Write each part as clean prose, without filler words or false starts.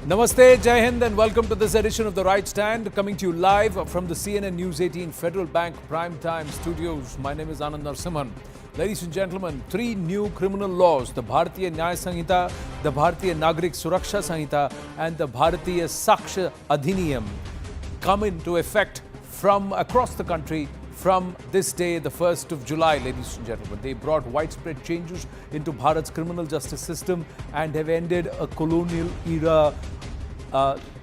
Namaste, Jai Hind, and welcome to this edition of The Right Stand, coming to you live from the CNN News 18 Federal Bank Prime Time Studios. My name is Anand Narsimhan. Ladies and gentlemen, three new criminal laws, the Bharatiya Nyaya Sanhita, the Bharatiya Nagrik Suraksha Sanhita, and the Bharatiya Saksha Adhiniyam, come into effect from across the country from this day, the 1st of July, ladies and gentlemen. They brought widespread changes into Bharat's criminal justice system and have ended a colonial era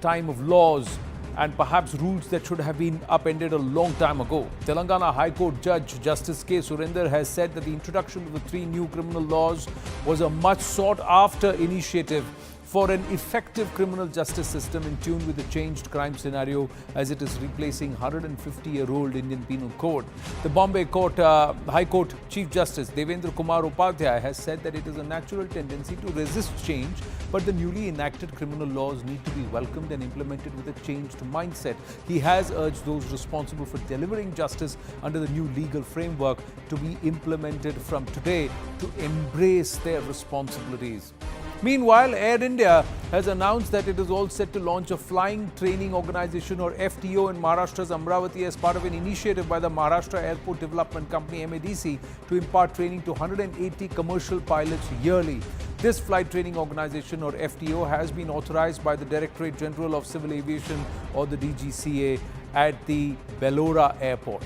time of laws and perhaps rules that should have been upended a long time ago. Telangana High Court Judge Justice K. Surinder has said that the introduction of the three new criminal laws was a much sought after initiative for an effective criminal justice system in tune with the changed crime scenario as it is replacing 150-year-old Indian Penal Code. The Bombay High Court Chief Justice Devendra Kumar Upadhyay has said that it is a natural tendency to resist change, but the newly enacted criminal laws need to be welcomed and implemented with a changed mindset. He has urged those responsible for delivering justice under the new legal framework to be implemented from today to embrace their responsibilities. Meanwhile, Air India has announced that it is all set to launch a flying training organization or FTO in Maharashtra's Amravati as part of an initiative by the Maharashtra Airport Development Company MADC to impart training to 180 commercial pilots yearly. This flight training organization or FTO has been authorized by the Directorate General of Civil Aviation or the DGCA at the Bellora Airport.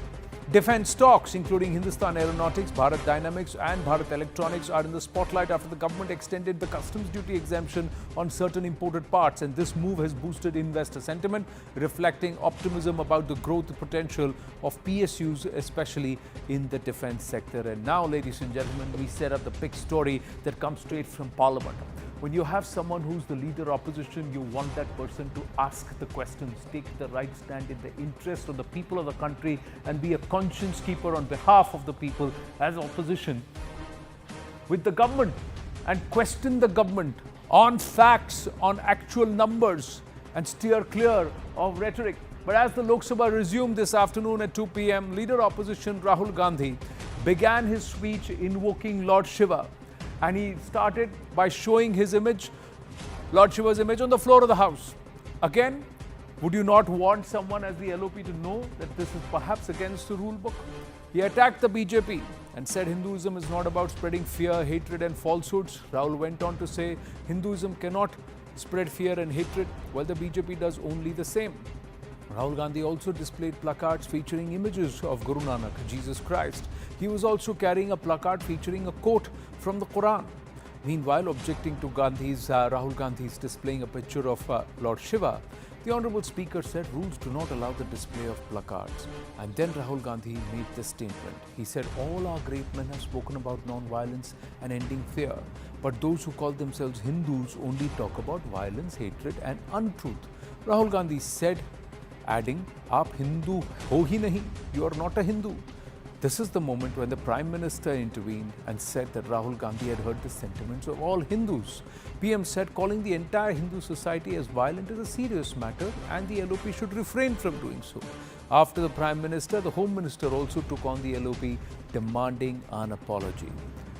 Defence stocks, including Hindustan Aeronautics, Bharat Dynamics and Bharat Electronics, are in the spotlight after the government extended the customs duty exemption on certain imported parts, and this move has boosted investor sentiment, reflecting optimism about the growth potential of PSUs, especially in the defence sector. And now, ladies and gentlemen, we set up the big story that comes straight from Parliament. When you have someone who's the leader opposition, you want that person to ask the questions, take the right stand in the interest of the people of the country and be a conscience keeper on behalf of the people as opposition with the government and question the government on facts, on actual numbers and steer clear of rhetoric. But as the Lok Sabha resumed this afternoon at 2 p.m., leader opposition Rahul Gandhi began his speech invoking Lord Shiva. And he started by showing his image, Lord Shiva's image, on the floor of the House. Again, would you not want someone as the LOP to know that this is perhaps against the rule book? He attacked the BJP and said Hinduism is not about spreading fear, hatred and falsehoods. Rahul went on to say Hinduism cannot spread fear and hatred, while the BJP does only the same. Rahul Gandhi also displayed placards featuring images of Guru Nanak, Jesus Christ. He was also carrying a placard featuring a quote from the Quran. Meanwhile, objecting to Rahul Gandhi's displaying a picture of Lord Shiva, the Honourable Speaker said rules do not allow the display of placards. And then Rahul Gandhi made this statement. He said all our great men have spoken about non-violence and ending fear, but those who call themselves Hindus only talk about violence, hatred and untruth. Rahul Gandhi said, adding, "Aap Hindu ho hi nahi, you are not a Hindu." This is the moment when the Prime Minister intervened and said that Rahul Gandhi had heard the sentiments of all Hindus. PM said calling the entire Hindu society as violent is a serious matter and the LOP should refrain from doing so. After the Prime Minister, the Home Minister also took on the LOP, demanding an apology.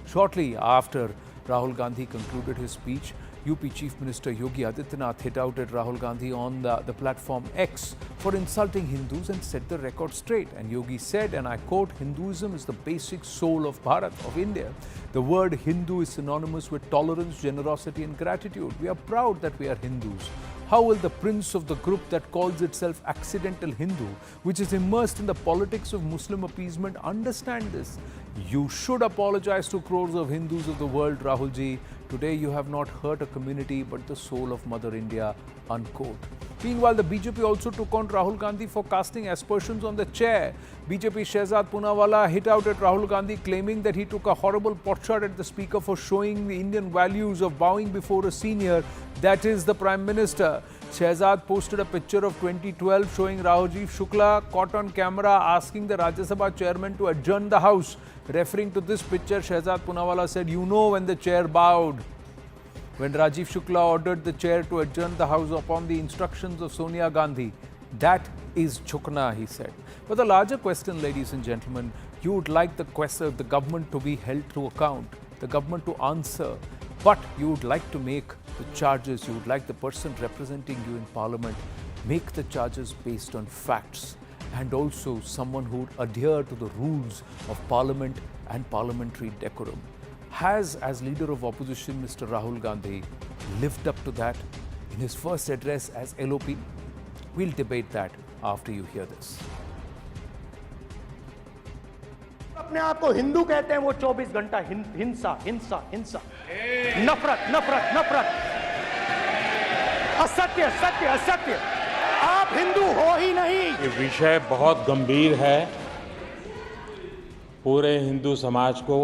Shortly after Rahul Gandhi concluded his speech, UP Chief Minister Yogi Adityanath hit out at Rahul Gandhi on the platform X for insulting Hindus and set the record straight. And Yogi said, and I quote, "Hinduism is the basic soul of Bharat, of India. The word Hindu is synonymous with tolerance, generosity and gratitude. We are proud that we are Hindus. How will the prince of the group that calls itself accidental Hindu, which is immersed in the politics of Muslim appeasement, understand this? You should apologize to crores of Hindus of the world, Rahul ji. Today you have not hurt a community but the soul of Mother India," unquote. Meanwhile, the BJP also took on Rahul Gandhi for casting aspersions on the chair. BJP Shehzad Poonawalla hit out at Rahul Gandhi, claiming that he took a horrible potshot at the Speaker for showing the Indian values of bowing before a senior, that is the Prime Minister. Shehzad posted a picture of 2012 showing Rajiv Shukla caught on camera asking the Rajya Sabha chairman to adjourn the House. Referring to this picture, Shehzad Poonawalla said, "You know when the chair bowed." When Rajiv Shukla ordered the chair to adjourn the House upon the instructions of Sonia Gandhi, that is Chukna, he said. But the larger question, ladies and gentlemen, you would like the government to be held to account, the government to answer, but you would like to make the charges, you would like the person representing you in Parliament make the charges based on facts, and also someone who would adhere to the rules of Parliament and parliamentary decorum. Has, as leader of opposition, Mr. Rahul Gandhi lived up to that in his first address as LOP? We'll debate that after you hear this. अपने आप को हिंदू कहते हैं, वो 24 घंटा हिंसा हिंसा हिंसा, नफरत नफरत नफरत, असत्य सत्य असत्य। आप हिंदू हो ही नहीं। ये विषय बहुत गंभीर है। पूरे हिंदू समाज को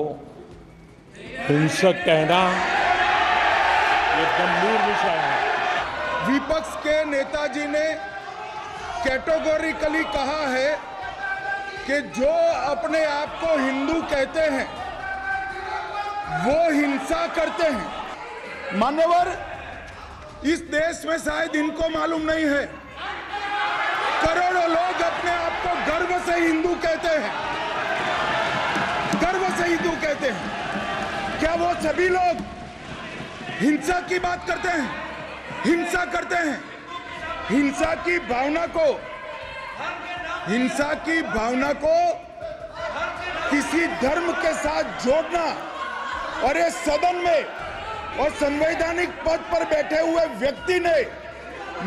हिंसक कहना ये गंभीर विषय है। विपक्ष के नेताजी ने कैटेगोरिकली कहा है कि जो अपने आप को हिंदू कहते हैं वो हिंसा करते हैं। मान्यवर, इस देश में शायद इनको मालूम नहीं है, करोड़ों लोग अपने आप को गर्व से हिंदू कहते हैं, गर्व से हिंदू कहते हैं। क्या वो सभी लोग हिंसा की बात करते हैं? हिंसा करते हैं। हिंसा की भावना को किसी धर्म के साथ जोड़ना, और इस सदन में और संवैधानिक पद पर बैठे हुए व्यक्ति ने,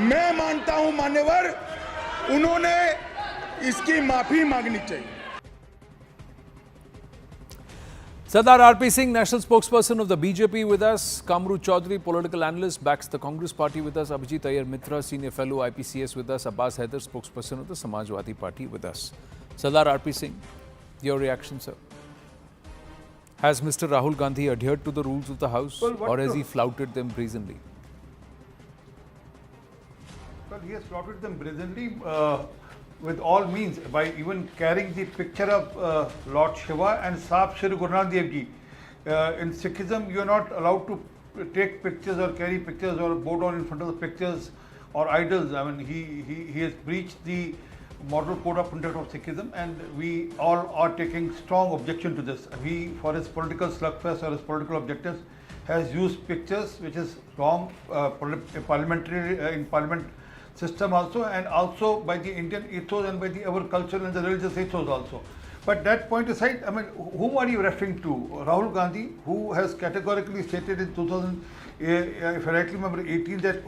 मैं मानता हूं मान्यवर, उन्होंने इसकी माफी मांगनी चाहिए। Sardar R.P. Singh, national spokesperson of the BJP with us. Kamru Chaudhary, political analyst, backs the Congress party with us. Abhijit Iyer Mitra, senior fellow IPCS with us. Abbas Haider, spokesperson of the Samajwadi Party with us. Sardar R.P. Singh, your reaction, sir? Has Mr. Rahul Gandhi adhered to the rules of the House, or has he flouted them brazenly? Well, he has flouted them brazenly with all means, by even carrying the picture of Lord Shiva and Sahib Shri Guru Nanak Dev Ji. In Sikhism, you are not allowed to take pictures or carry pictures or bow down in front of the pictures or idols. I mean, he has breached the moral code of conduct of Sikhism, and we all are taking strong objection to this. He, for his political slugfest or his political objectives, has used pictures which is wrong, parliamentary in parliament system also, and also by the Indian ethos and by our culture and the religious ethos also. But that point aside, I mean, whom are you referring to? Rahul Gandhi, who has categorically stated in 2000, if I rightly remember, 18, that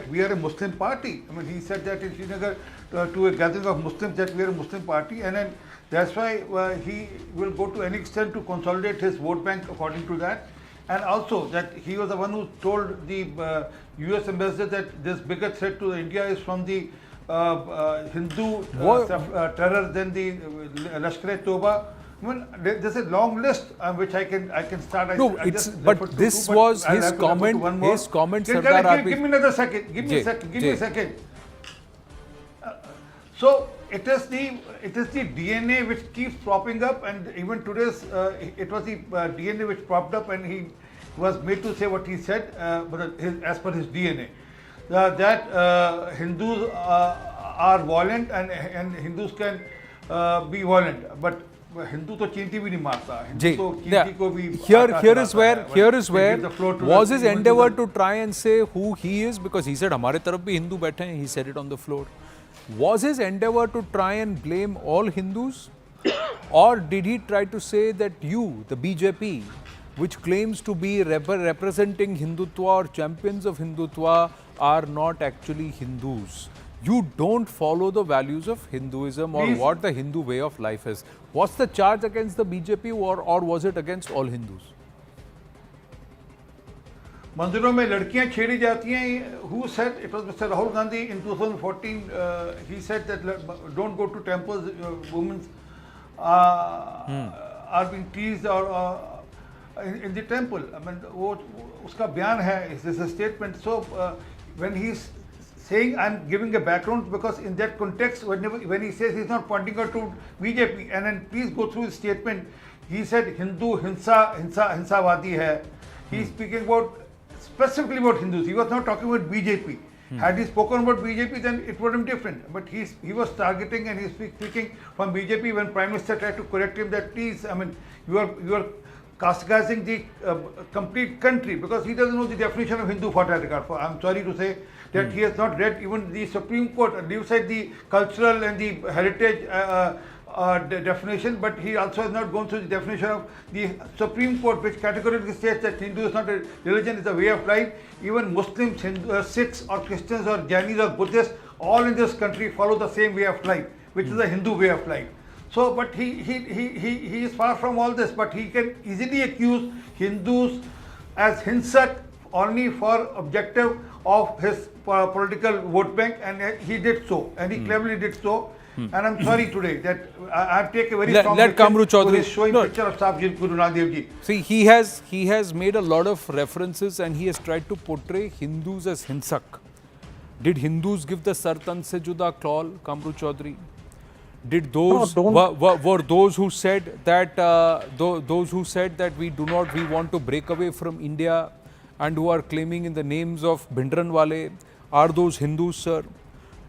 we are a Muslim party. I mean, he said that in Srinagar to a gathering of Muslims that we are a Muslim party, and then that's why he will go to any extent to consolidate his vote bank according to that. And also that he was the one who told the US ambassador that this bigger threat to India is from the Hindu terror than the Lashkar-e-Toba. I mean, there's a long list which I can start. No, but this was his comment. His comment, Sardar. Give me another second. Give me a second. So it is the DNA which keeps propping up, and even today's it was the DNA which propped up, and he was made to say what he said, but as per his DNA, that Hindus are violent and Hindus can be violent, but Hindu to chinti bhi nahi marta. Here is where was his endeavor to try and say who he is, because he said hamare taraf bhi Hindu baithe hain. He said it on the floor. Was his endeavor to try and blame all Hindus, or did he try to say that you, the BJP, which claims to be representing Hindutva or champions of Hindutva, are not actually Hindus? You don't follow the values of Hinduism or what the Hindu way of life is. What's the charge against the BJP, or was it against all Hindus? मंदिरों में लड़कियां छेड़ी जाती हैं. Who said? It was Mr. Rahul Gandhi in 2014. He said that don't go to temples. Women are being teased or in the temple. I mean, वो उसका बयान है. This is a statement. So when he's saying, I'm giving a background, because in that context, when he says he's not pointing out to BJP, and then please go through his statement. He said Hindu hinsavadi hai. He's speaking about specifically about Hindus. He was not talking about BJP. Had he spoken about BJP, then it would have been different. But he was targeting, and he's speaking from BJP when Prime Minister tried to correct him that please, I mean, you are castigizing the complete country because he doesn't know the definition of Hindu for that regard. I'm sorry to say that he has not read even the Supreme Court, leave aside the cultural and the heritage definition, but he also has not gone through the definition of the Supreme Court, which categorically states that Hindu is not a religion, it's a way of life. Even Muslims, Sikhs or Christians or Jainis or Buddhists, all in this country follow the same way of life, which is a Hindu way of life. So, but he is far from all this, but he can easily accuse Hindus as Hinsak only for objective of his political vote bank, and he did so, and he cleverly did so. And I'm sorry today that I take a very strong position for showing picture of Sahib Guru Nanak Dev Ji. See, he has made a lot of references and he has tried to portray Hindus as Hinsak. Did Hindus give the Sartan se juda call, Kamru Chaudhary? Did those were those who said that we want to break away from India and who are claiming in the names of Bhindranwale, are those Hindus, sir?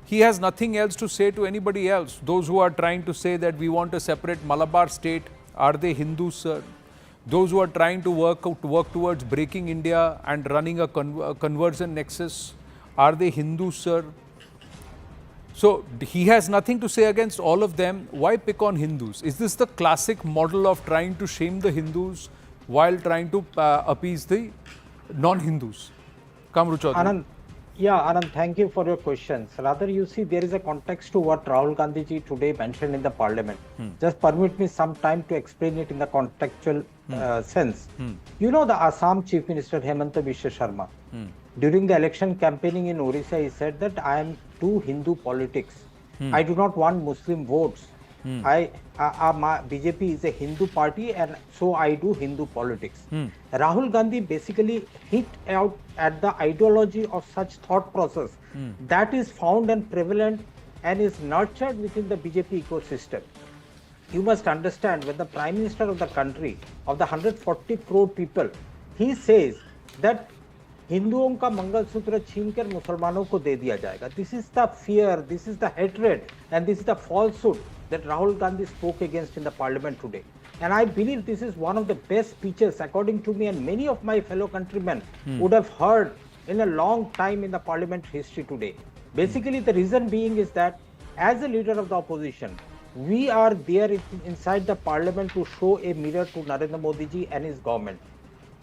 He has nothing else to say to anybody else. Those who are trying to say that we want a separate Malabar state, are they Hindus, sir? Those who are trying to work towards breaking India and running a conversion nexus, are they Hindus, sir? So he has nothing to say against all of them. Why pick on Hindus? Is this the classic model of trying to shame the Hindus while trying to appease the non-Hindus? Kamru Chaudhary. Anand, thank you for your questions. Rather, you see, there is a context to what Rahul Gandhi ji today mentioned in the parliament. Just permit me some time to explain it in the contextual sense. You know, the Assam Chief Minister Hemanta Biswa Sharma, during the election campaigning in Orissa, he said that I am to Hindu politics. I do not want Muslim votes. BJP is a Hindu party and so I do Hindu politics. Rahul Gandhi basically hit out at the ideology of such thought process that is found and prevalent and is nurtured within the BJP ecosystem. You must understand, when the Prime Minister of the country, of the 140 crore people, he says that हिंदुओं का मंगलसूत्र छीनकर मुसलमानों को दे दिया जाएगा. This is the fear, this is the hatred, and this is the falsehood that Rahul Gandhi spoke against in the parliament today. And I believe this is one of the best speeches, according to me, and many of my fellow countrymen would have heard in a long time in the parliament history today. Basically, the reason being is that as a leader of the opposition, we are there inside the parliament to show a mirror to Narendra Modi ji and his government.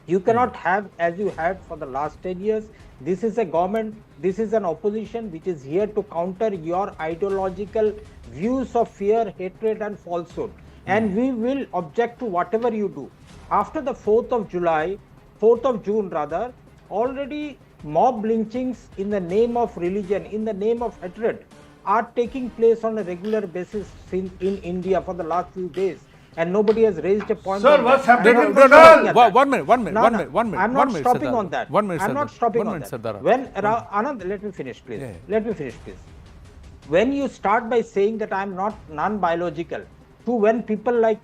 You cannot have, as you had for the last 10 years, this is a government, this is an opposition which is here to counter your ideological views of fear, hatred and falsehood. And we will object to whatever you do. After the 4th of June rather, already mob lynchings in the name of religion, in the name of hatred, are taking place on a regular basis in India for the last few days. And nobody has raised a point. Sir, what's happening? One minute. I'm not stopping on that. I'm not stopping on that. When Anand, let me finish, please. Yeah. Let me finish, please. When you start by saying that I'm not non-biological, to when people like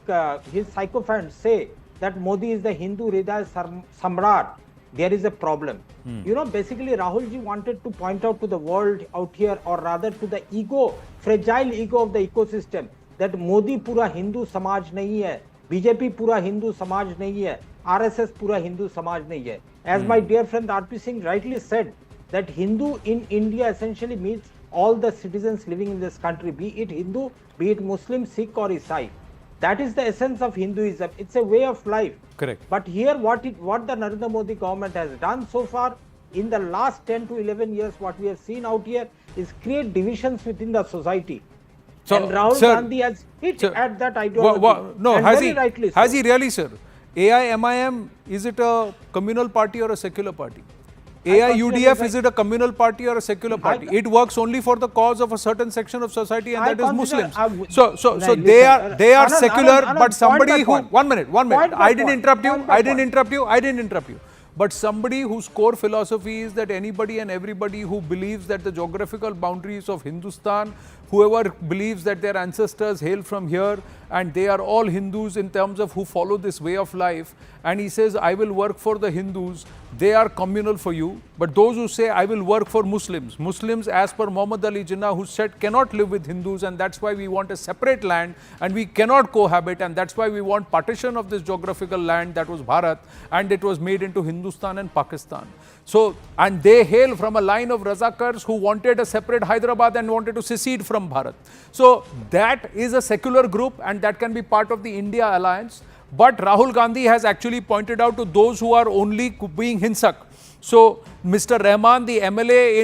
his sycophants say that Modi is the Hindu Hriday Samrat, there is a problem. You know, basically Rahul ji wanted to point out to the world out here, or rather to the ego, fragile ego of the ecosystem, that Modi पूरा हिंदू समाज नहीं है, BJP पूरा हिंदू समाज नहीं है, RSS पूरा हिंदू समाज नहीं है. As my dear friend R.P. Singh rightly said, that Hindu in India essentially means all the citizens living in this country, be it Hindu, be it Muslim, Sikh or Isai. That is the essence of Hinduism. It's a way of life. Correct. But here what the Narendra Modi government has done so far in the last 10 to 11 years, what we have seen out here is create divisions within the society. So, and Rahul Gandhi has hit at that ideology. No, and has he really, sir? AIMIM, is it a communal party or a secular party? AIUDF, is it a communal party or a secular party? It works only for the cause of a certain section of society, and that is Muslims. So they are secular, but somebody who... One minute. I didn't interrupt you. But somebody whose core philosophy is that anybody and everybody who believes that the geographical boundaries of Hindustan, whoever believes that their ancestors hail from here and they are all Hindus in terms of who follow this way of life, and he says, I will work for the Hindus, they are communal for you. But those who say, I will work for Muslims, Muslims as per Muhammad Ali Jinnah, who said cannot live with Hindus, and that's why we want a separate land and we cannot cohabit, and that's why we want partition of this geographical land that was Bharat, and it was made into Hindustan and Pakistan. So, and they hail from a line of Razakars who wanted a separate Hyderabad and wanted to secede from Bharat. So that is a secular group and that can be part of the India alliance. But Rahul Gandhi has actually pointed out to those who are only being Hinsak. So Mr. Rahman, the MLA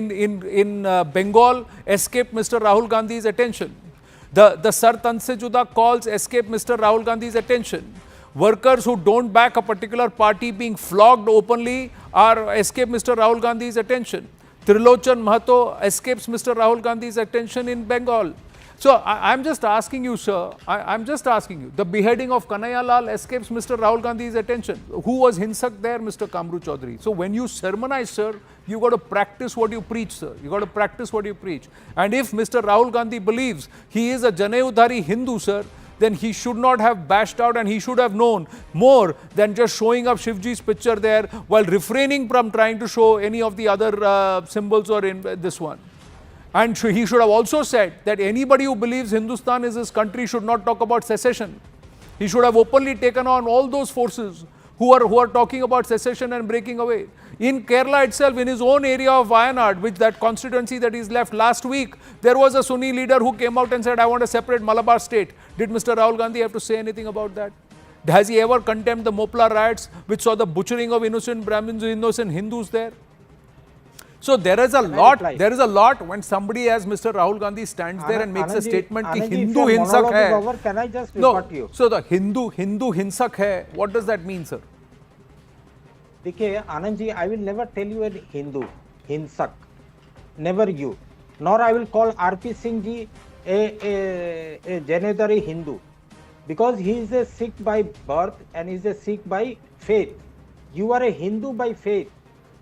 in Bengal, escaped Mr. Rahul Gandhi's attention. The Sar Tanse Juda calls escaped Mr. Rahul Gandhi's attention. Workers who don't back a particular party being flogged openly are escape Mr. Rahul Gandhi's attention. Trilochan Mahato escapes Mr. Rahul Gandhi's attention in Bengal. So I'm just asking you, sir, I'm just asking you, the beheading of Kanhaiya Lal escapes Mr. Rahul Gandhi's attention. Who was Hinsak there? Mr. Kamru Chaudhary. So when you sermonize, sir, you got to practice what you preach, sir. You got to practice what you preach. And if Mr. Rahul Gandhi believes he is a Janayudhari Hindu, sir, then he should not have bashed out and he should have known more than just showing up Shivji's picture there while refraining from trying to show any of the other symbols or in this one. And he should have also said that anybody who believes Hindustan is his country should not talk about secession. He should have openly taken on all those forces who are talking about secession and breaking away. In Kerala itself, in his own area of Wayanad, which that constituency that he's left last week, there was a Sunni leader who came out and said, I want a separate Malabar state. Did Mr. Rahul Gandhi have to say anything about that? Has he ever condemned the Mopla riots, which saw the butchering of innocent Brahmins, innocent Hindus there? So there is a lot when somebody as Mr. Rahul Gandhi stands there and makes a statement that Hindu Hinsak hai. Can I just rebut you? So the Hindu Hinsak hai, what does that mean, sir? देखिए Anand ji, I will never tell you a Hindu Hinsak, never you, nor I will call R.P. Singh ji a Janayudhari Hindu, because he is a Sikh by birth and he is a Sikh by faith. You are a Hindu by faith.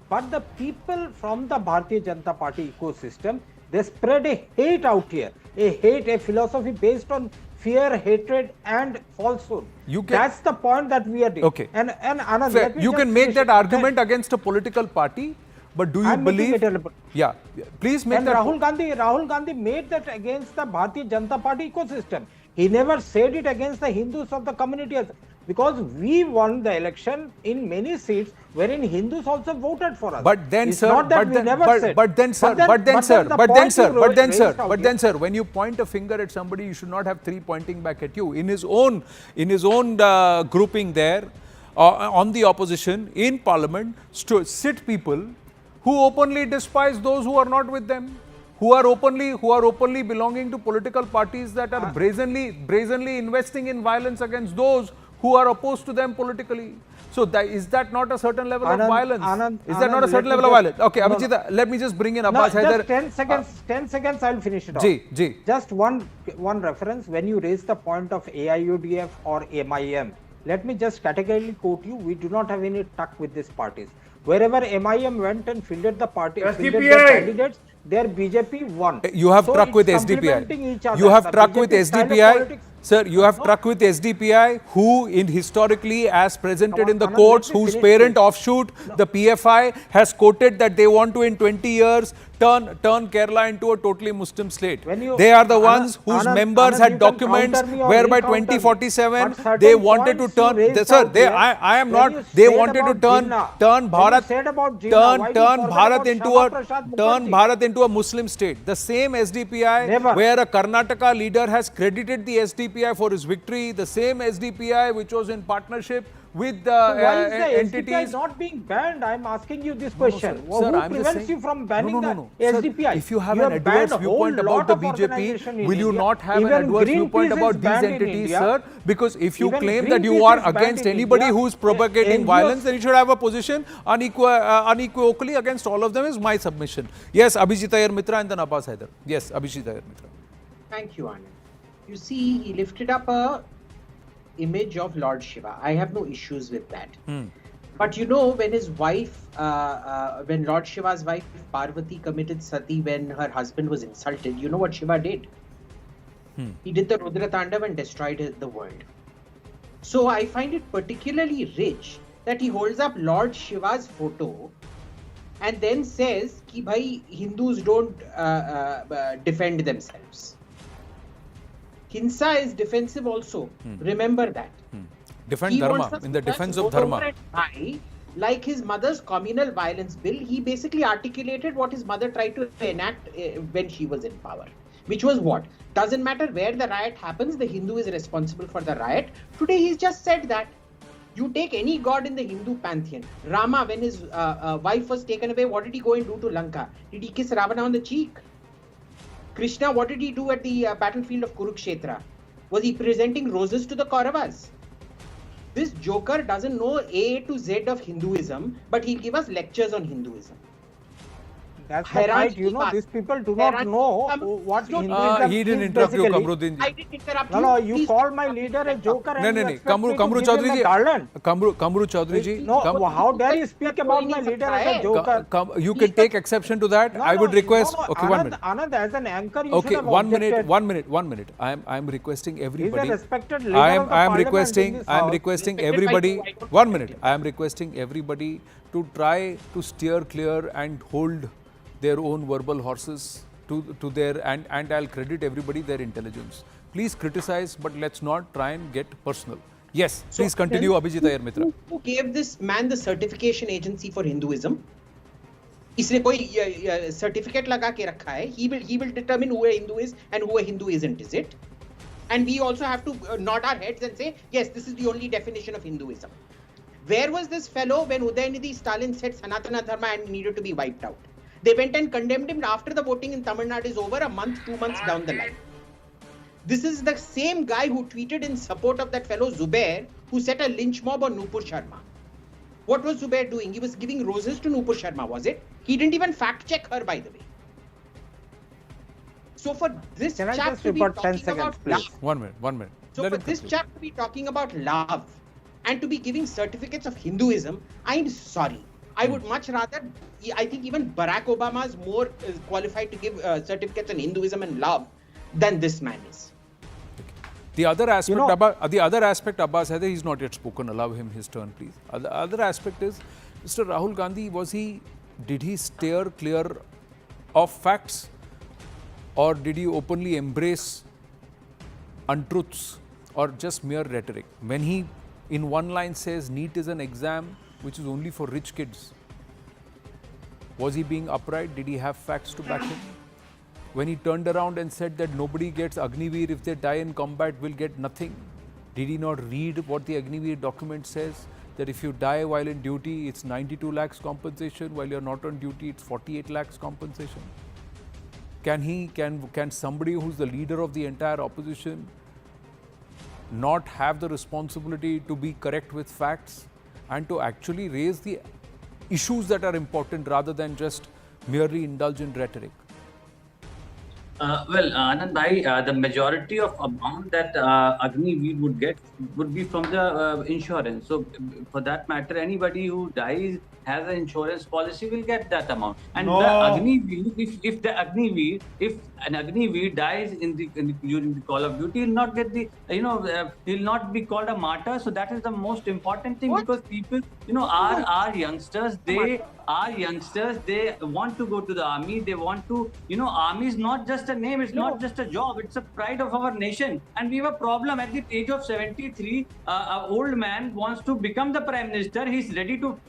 But the people from the Bharatiya Janata Party ecosystem, they spread a hate out here, a philosophy based on fear, hatred and falsehood. That's the point that we are doing. Okay. And Anand, you can make that argument against a political party, but do you believe? Yeah, please make that. Rahul Gandhi made that against the Bharatiya Janata Party ecosystem. He never said it against the Hindus of the community, because we won the election in many seats wherein Hindus also voted for us. But then, sir, when you point a finger at somebody, you should not have three pointing back at you. In his own grouping there, on the opposition in Parliament, sit people who openly despise those who are not with them, who are openly belonging to political parties that are brazenly investing in violence against those who are opposed to them politically. So is that not a certain level of violence? Is that not a certain level of violence? Okay, Abhijit, let me just bring in Abbas Haider. 10 seconds, I'll finish it off. Just one reference. When you raise the point of AIUDF or MIM, let me just categorically quote you. We do not have any tuck with these parties. Wherever MIM went and fielded the party, fielded the candidates, their BJP won. You have truck with SDPI. You have truck with SDPI. Sir, you have truck with SDPI, who historically as presented in the courts, whose parent offshoot, the PFI, has quoted that they want to in 20 years turn Kerala into a totally Muslim state. They are the ones whose members had documents whereby 2047 they wanted to turn. Sir, I am not. They wanted to turn Bharat into a Muslim state. The same SDPI where a Karnataka leader has credited the SDPI for his victory. The same SDPI which was in partnership with the entities. Why is the SDPI not being banned? I am asking you this question. Who prevents you from banning the SDPI? Sir, if you have an adverse viewpoint about the BJP, will you not have an adverse viewpoint about these entities, sir? Because if you claim that you are against anybody who is propagating violence, then you should have a position unequivocally against all of them, is my submission. Yes, Abhijit Iyer Mitra and then Abbas Haider. Yes, Abhijit Iyer Mitra. Thank you, Anand. You see, he lifted up a image of Lord Shiva. I have no issues with that. But you know, when his wife, when Lord Shiva's wife Parvati committed sati when her husband was insulted, you know what Shiva did? He did the Rudra Tandav and destroyed the world. So I find it particularly rich that he holds up Lord Shiva's photo and then says ki bhai Hindus don't defend themselves. Hinsa is defensive also. Remember that. Defend He Dharma, wants us in the to just defense go of Dharma. over and buy, like his mother's communal violence bill, he basically articulated what his mother tried to enact when she was in power. Which was what? Doesn't matter where the riot happens, the Hindu is responsible for the riot. Today he's just said that. You take any god in the Hindu pantheon. Rama, when his wife was taken away, what did he go and do to Lanka? Did he kiss Ravana on the cheek? Krishna, what did he do at the battlefield of Kurukshetra? Was he presenting roses to the Kauravas? This joker doesn't know A to Z of Hinduism, but he'll give us lectures on Hinduism. That's the point. You know, these people do not know what Hinduism he didn't is interrupt you, basically. Kamruddin ji. I didn't interrupt No, you. no, you Please. call my leader a joker and No, you no, expect me to Kamru give Chaudhary him ji. a garland. Kamru Chaudhary ji. No, how dare you speak about my leader as a joker? You can take exception to that. No, I would no, request. no, no, Okay, 1 minute. Anand, as an anchor, you Okay, should have 1 minute, objected. 1 minute, 1 minute. I am requesting everybody. respected leader I of am the I am parliament requesting in this I am house. requesting Respected by everybody. you, I don't 1 respect minute. you. I am requesting everybody to try to steer clear and hold their own verbal horses to their and I'll credit everybody their intelligence. Please criticize, but let's not try and get personal. Yes, So please continue, Abhijit Iyer Mitra. Who gave this man the certification agency for Hinduism? इसने कोई certificate लगा के रखा है. He will determine who a Hindu is and who a Hindu isn't, is it? And we also have to nod our heads and say, yes, this is the only definition of Hinduism. Where was this fellow when Udayanidhi Stalin said Sanatana Dharma and needed to be wiped out? They went and condemned him after the voting in Tamil Nadu is over, a month, 2 months down the line. This is the same guy who tweeted in support of that fellow Zubair, who set a lynch mob on Nupur Sharma. What was Zubair doing? He was giving roses to Nupur Sharma, was it? He didn't even fact check her, by the way. So for this Can I chap just to be report 10 talking seconds, about please? love, 1 minute, 1 minute. so Let for him this conclude. chap to be talking about love and to be giving certificates of Hinduism, I'm sorry. I would much rather, I think even Barack Obama is more qualified to give certificates on Hinduism and love than this man is. The other aspect, know- Abbas, Haider, he's not yet spoken. Allow him his turn, please. The other aspect is, Mr. Rahul Gandhi, did he steer clear of facts, or did he openly embrace untruths or just mere rhetoric? When he, in one line, says NEET is an exam which is only for rich kids, was he being upright? Did he have facts to back him? When he turned around and said that nobody gets Agniveer if they die in combat will get nothing, did he not read what the Agniveer document says? That if you die while in duty, it's 92 lakhs compensation, while you're not on duty, it's 48 lakhs compensation. Can somebody who's the leader of the entire opposition not have the responsibility to be correct with facts and to actually raise the issues that are important rather than just merely indulge in rhetoric? Well, Anand bhai, the majority of amount that Agniveer would get would be from the insurance. So, for that matter, anybody who dies has an insurance policy will get that amount. And No. the Agniveer, if an Agniveer dies during the call of duty, he'll not get the, he'll not be called a martyr. So that is the most important thing, because people, our youngsters, they want to go to the army. They want to, army is not just a name, it's not just a job, it's a pride of our nation. And we have a problem. At the age of 73, an old man wants to become the Prime Minister. He's ready to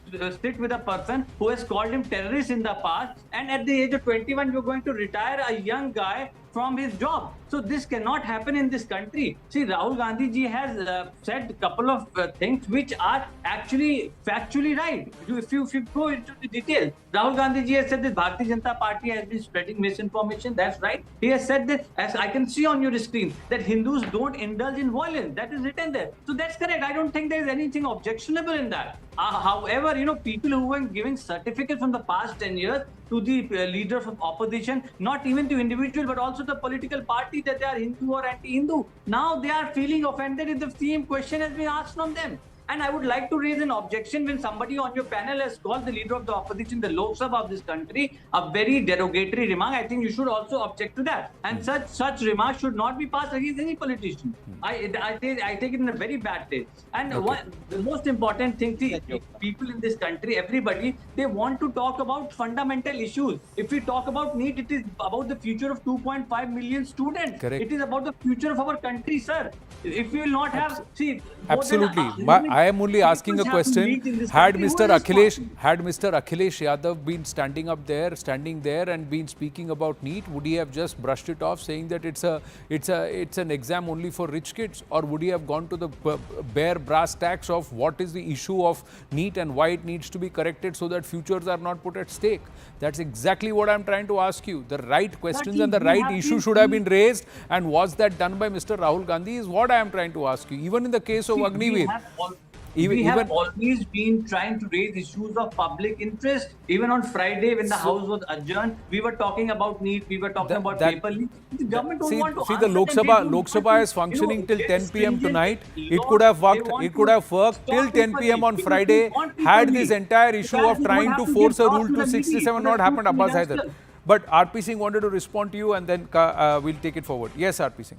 sit with a person who has called him terrorist in the past. And at the age of 21, you're going to retire a young guy from his job. So this cannot happen in this country. See, Rahul Gandhi ji has said a couple of things which are actually factually right. If you go into the details, Rahul Gandhi ji has said that Bharatiya Janata Party has been spreading misinformation. That's right. He has said that, as I can see on your screen, that Hindus don't indulge in violence. That is written there. So that's correct. I don't think there is anything objectionable in that. However, people who were giving certificates from the past 10 years to the leaders of opposition, not even to individual, but also the political party, that they are Hindu or anti-Hindu. Now they are feeling offended if the same question has been asked from them. And I would like to raise an objection when somebody on your panel has called the leader of the opposition, the Lok Sabha of this country, a very derogatory remark. I think you should also object to that. And such remarks should not be passed against any politician. I take it in a very bad way. And the most important thing, see, people in this country, everybody, they want to talk about fundamental issues. If we talk about NEET, it is about the future of 2.5 million students. Correct. It is about the future of our country, sir. If we will not have, see, Absolutely. I am only asking a question. Had Mr. Akhilesh Yadav been standing there and been speaking about NEET, would he have just brushed it off, saying that it's an exam only for rich kids, or would he have gone to the bare brass tacks of what is the issue of NEET and why it needs to be corrected so that futures are not put at stake? That's exactly what I'm trying to ask you. The right questions and the right issue should have been raised, and was that done by Mr. Rahul Gandhi is what I am trying to ask you. Even in the case of Agniveer, we have always been trying to raise issues of public interest. Even on Friday, when the House was adjourned, we were talking about NEET, we were talking about paper leak. The government don't want to see the Lok Sabha is functioning till 10 p.m. tonight. It could have worked till 10 p.m. on Friday had this entire issue of trying to force a rule to 67 not happened, Abbas Haider. But RP Singh wanted to respond to you, and then we'll take it forward. Yes, RP Singh.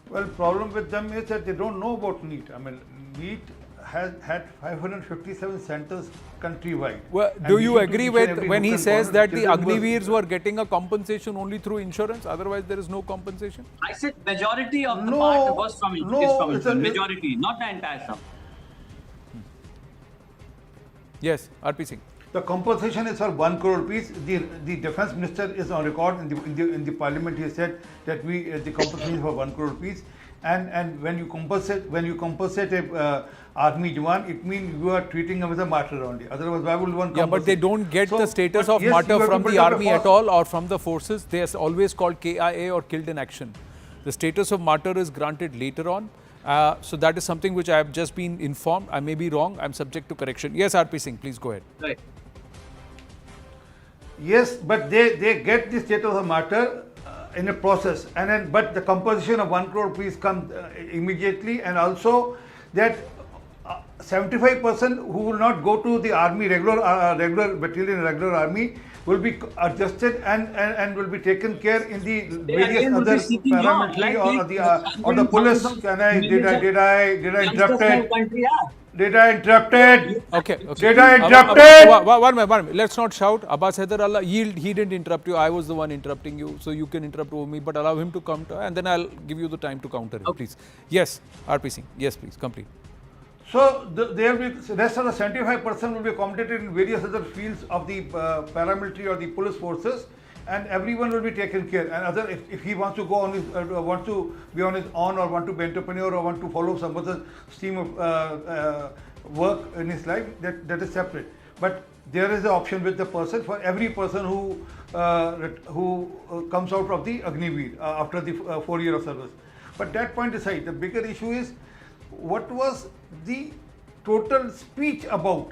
Well, problem with them is that they don't know about NEET. I mean, NEET has had 557 centers countrywide. Well, do you agree with when he says that the Agniveers were getting a compensation only through insurance? Otherwise, there is no compensation? I said majority of the part was from insurance. Majority, not the entire sum. Yes, RP Singh. The compensation is for 1 crore rupees. The defense minister is on record in the parliament. He said that the compensation is for 1 crore rupees. And when you compensate a army Jawan, it means you are treating him as a martyr only. Otherwise, why would one compensate? Yeah, but they don't get the status of martyr from the army at all or from the forces. They are always called KIA or killed in action. The status of martyr is granted later on. So that is something which I have just been informed. I may be wrong. I am subject to correction. Yes, RP Singh, please go ahead. Right. Yes, but they get the status of martyr in a process, and then but the compensation of 1 crore rupees comes immediately, and also that 75% who will not go to the army, regular battalion, regular army, will be adjusted and will be taken care in the various other paramilitary or the police. Did I interrupt it? Did I interrupt it? Okay. Did I interrupt it? One minute. Let's not shout. Abbas Haider, Allah, he didn't interrupt you. I was the one interrupting you. So you can interrupt over me, but allow him to counter, and then I'll give you the time to counter him, please. Yes, RP Singh. Yes, please, complete. So there will be the rest of the 75% will be accommodated in various other fields of the paramilitary or the police forces, and everyone will be taken care. And if he wants to go on his want to be on his own, or want to be entrepreneur, or want to follow some other stream of work in his life, that is separate. But there is an option with the person for every person who comes out of the Agniveer after the 4 years of service. But that point aside, the bigger issue is, what was the total speech about?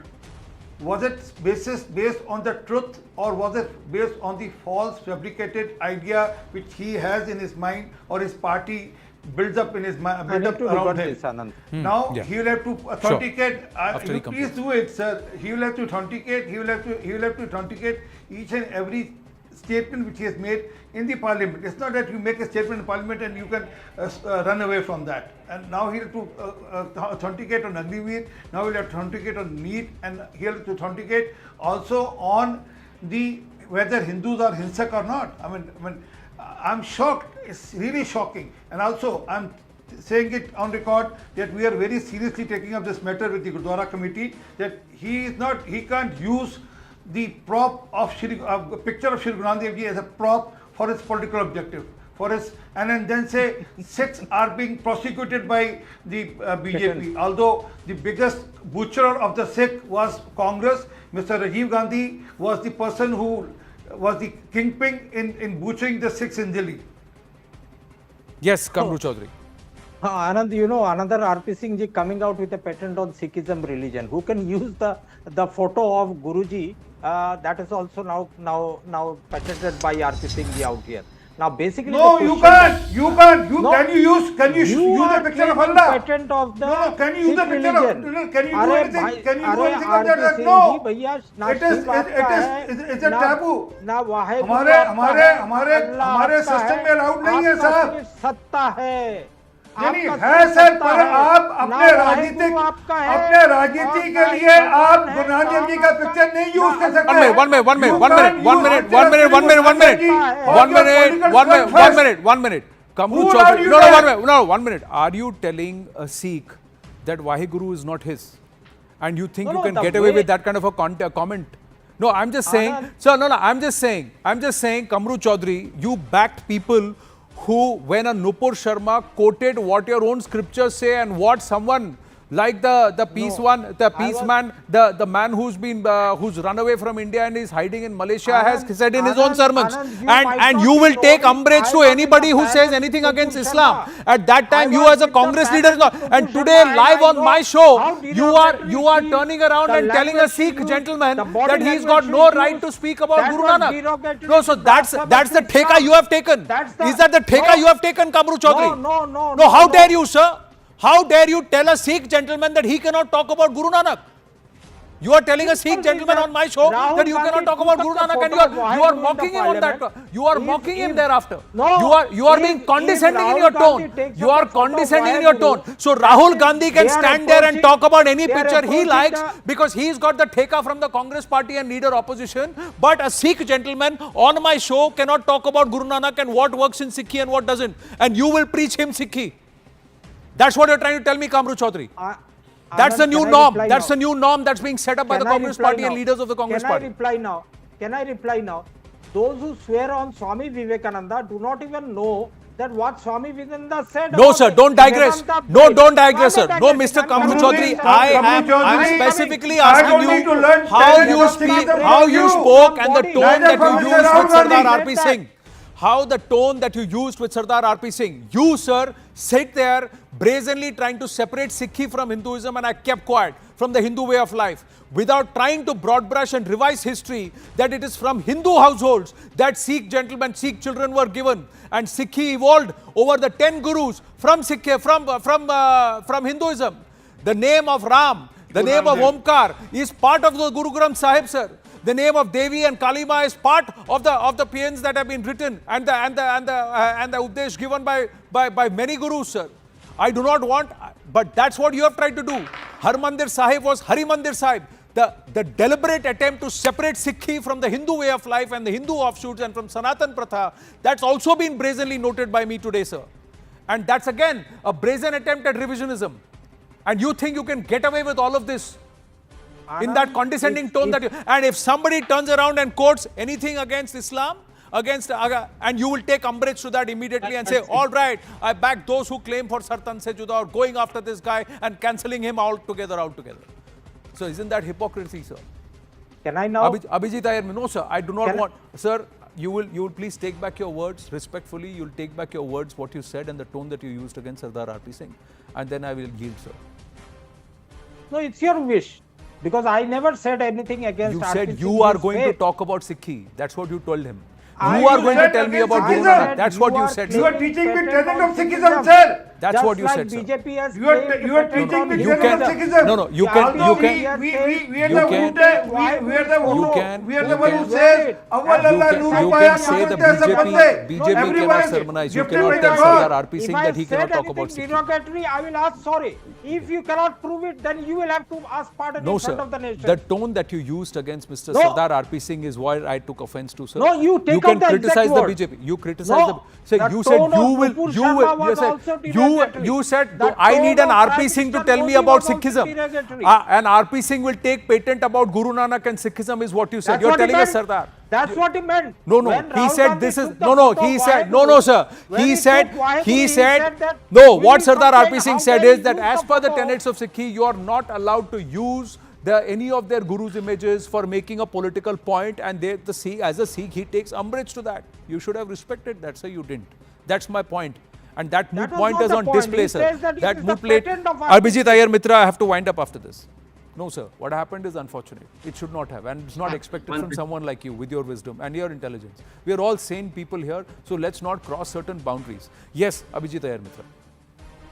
Was it based on the truth, or was it based on the false fabricated idea which he has in his mind, or his party builds up in his mind, around him? Now he will have to authenticate. Please do it, sir. He will have to authenticate. He will have to authenticate each and every statement which he has made in the parliament. It's not that you make a statement in parliament and you can run away from that. And now he will have to authenticate on Agniveer, now he will have to authenticate on NEET, and he will have to authenticate also on the whether Hindus are Hinsak or not. I mean, I'm shocked. It's really shocking. And also, I'm saying it on record that we are very seriously taking up this matter with the Gurdwara committee, that he can't use the prop of a picture of Shri Guru Nanak Dev Ji as a prop for his political objective, and then say 6 are being prosecuted by the BJP. Although the biggest butcher of the Sikh was Congress, Mr. Rahul Gandhi was the person who was the kingpin in butchering the Sikhs in Delhi. Yes, Kamru Chaudhary. Anand, you know, another RP Singh ji coming out with a patent on Sikhism religion. Who can use the photo of Guruji? That is also now patented by RP Singh ji out here. Now, basically, No, the you question can't. You can't. You No. can you use the picture of claiming Allah? patent of the No, can you use the Sikh picture of? religion. No, can you do अरे anything? भाई, Can you do अरे anything of RP that? Singh No. जी, भैया, ना It is. Shiv आपका है, It's a ना- taboo. ना वाहे हमारे हमारे सिस्टम में अलाउड नहीं है साहब। सत्ता है नहीं आपका है सिर्फ सर, सत्ता पर है। आप ना अपने वाहेगुरु आपका है, अपने राजनीति के और लिए ना आप है, गुरु नानक देव जी ना का आपका- पिक्चर नहीं यूज कर सकते। One minute, one minute, one minute, You one can't minute, use one minute, Dr. one minute, one minute, one minute, Ji for one your minute, political one minute, strength one first. minute, one minute. Kamru Who Chaudhary. are you No, no, then? one minute, no, 1 minute. Are you telling a Sikh that Vaheguru is not his? And you think No, you no, can the get away way- with that kind of a comment? No, I'm just saying, Anand. sir, no, I'm just saying, Kamru Chaudhary, you backed people who, when a Nupur Sharma quoted what your own scriptures say and what someone like the peace one, the peace man, the man who's been who's run away from India and is hiding in Malaysia has said in his own sermons, and you will take umbrage to anybody who says anything against Islam. At that time, you as a Congress leader, and today live on my show, you are turning around and telling a Sikh gentleman that he's got no right to speak about Guru Nanak. No, so that's the theka you have taken. Is that the theka you have taken, Kamru Chaudhary? No, how dare you, sir? How dare you tell a Sikh gentleman that he cannot talk about Guru Nanak? You are telling a Sikh gentleman on my show that you cannot talk about Guru Nanak, and you are mocking him on that. You are mocking him thereafter. You are being condescending in your tone. You are condescending in your tone. So Rahul Gandhi can stand there and talk about any picture he likes because he's got the theka from the Congress party and leader opposition. But a Sikh gentleman on my show cannot talk about Guru Nanak and what works in Sikhi and what doesn't. And you will preach him Sikhi. That's what you're trying to tell me, Kamru Chaudhary. That's the new norm. That's the new norm that's being set up by the Congress party and leaders of the Congress party. Can I reply now? Those who swear on Swami Vivekananda do not even know that what Swami Vivekananda said. No, sir, don't digress. No, don't digress, sir. No, Mr. Kamru Chaudhary, I'm specifically asking you how you spoke and the tone that you used with Sardar R.P. Singh. How the tone that you used with Sardar R.P. Singh. You, sir, sit there brazenly trying to separate Sikhi from Hinduism, and I kept quiet from the Hindu way of life without trying to broad brush and revise history that it is from Hindu households that Sikh gentlemen, Sikh children were given, and Sikhi evolved over the 10 gurus from Hinduism. The name of Ram, the name of Omkar is part of the Guru Granth Sahib, sir. The name of Devi and Kalima is part of the paeans that have been written and the Udesh given by many gurus, sir. I do not want, but that's what you have tried to do. Har Mandir Sahib was Hari Mandir Sahib. The deliberate attempt to separate Sikhi from the Hindu way of life and the Hindu offshoots and from Sanatan Pratha, that's also been brazenly noted by me today, sir. And that's again a brazen attempt at revisionism. And you think you can get away with all of this? In that condescending tone and if somebody turns around and quotes anything against Islam, and you will take umbrage to that immediately and say, all right, I back those who claim for Sartan Se Juda or going after this guy and cancelling him altogether. So isn't that hypocrisy, sir? Can I now? Abhijit Iyer, no, sir, I do not want, sir, you will please take back your words respectfully. You will take back your words, what you said and the tone that you used against Sardar R.P. Singh, and then I will yield, sir. No, it's your wish. Because I never said anything against You R.P. said Singh you are his going to faith. talk about Sikhi. That's what you told him. You You are going to said tell me against about Guru Sikhism. Nanak. That's what you said, You are sir. teaching me tenet of Sikhism, sir. That's Just what you like said, sir. BJP has You are claimed teaching patent me on You tenet of can- Sikhism. no, no, you Although can- we are you the can- we are the one who says Awwal Allah Nur You Paya can say the Kamunte Sabande. BJP Everyone cannot is sermonize. You gifted cannot by tell the Sardar God. R.P. Singh that he cannot talk about anything Sikhi. derogatory, I will ask sorry. If you cannot prove it, then you will have to ask pardon No, in sir. front of the nation. The tone that you used against Mr. No. Sardar R.P. Singh is what I took offense to, sir. No, you take can out the criticize exact the word. BJP. You criticize No, the. the You said tone you of will. Nupur You Sharma will. was You also said derogatory. you said The I need an tone of R.P. Prime Singh to Minister tell me Modi about was also Sikhism. derogatory. And R.P. Singh will take patent about Guru Nanak and Sikhism is what you said. That's You're what he telling us, meant. Sardar. That's what he meant. No, When he Rahul said Gandhi this is took the no, photo he of said Vaheguru, no, sir. when He took said Vaheguru, he he said that no. we What Sardar complain R.P. Singh how said can is you that use as the per the photo? tenets of Sikhi, you are not allowed to use any of their gurus' images for making a political point, and the Sikh, as a Sikh, he takes umbrage to that. You should have respected that, sir. You didn't. That's my point. And that moot was point not is the on point. display, He sir. says that it That is moot the plate. patent of Abhijit Iyer Mitra, I have to wind up after this. No, sir. What happened is unfortunate. It should not have. And it's not expected from someone like you with your wisdom and your intelligence. We are all sane people here. So let's not cross certain boundaries. Yes, Abhijit Iyer Mitra.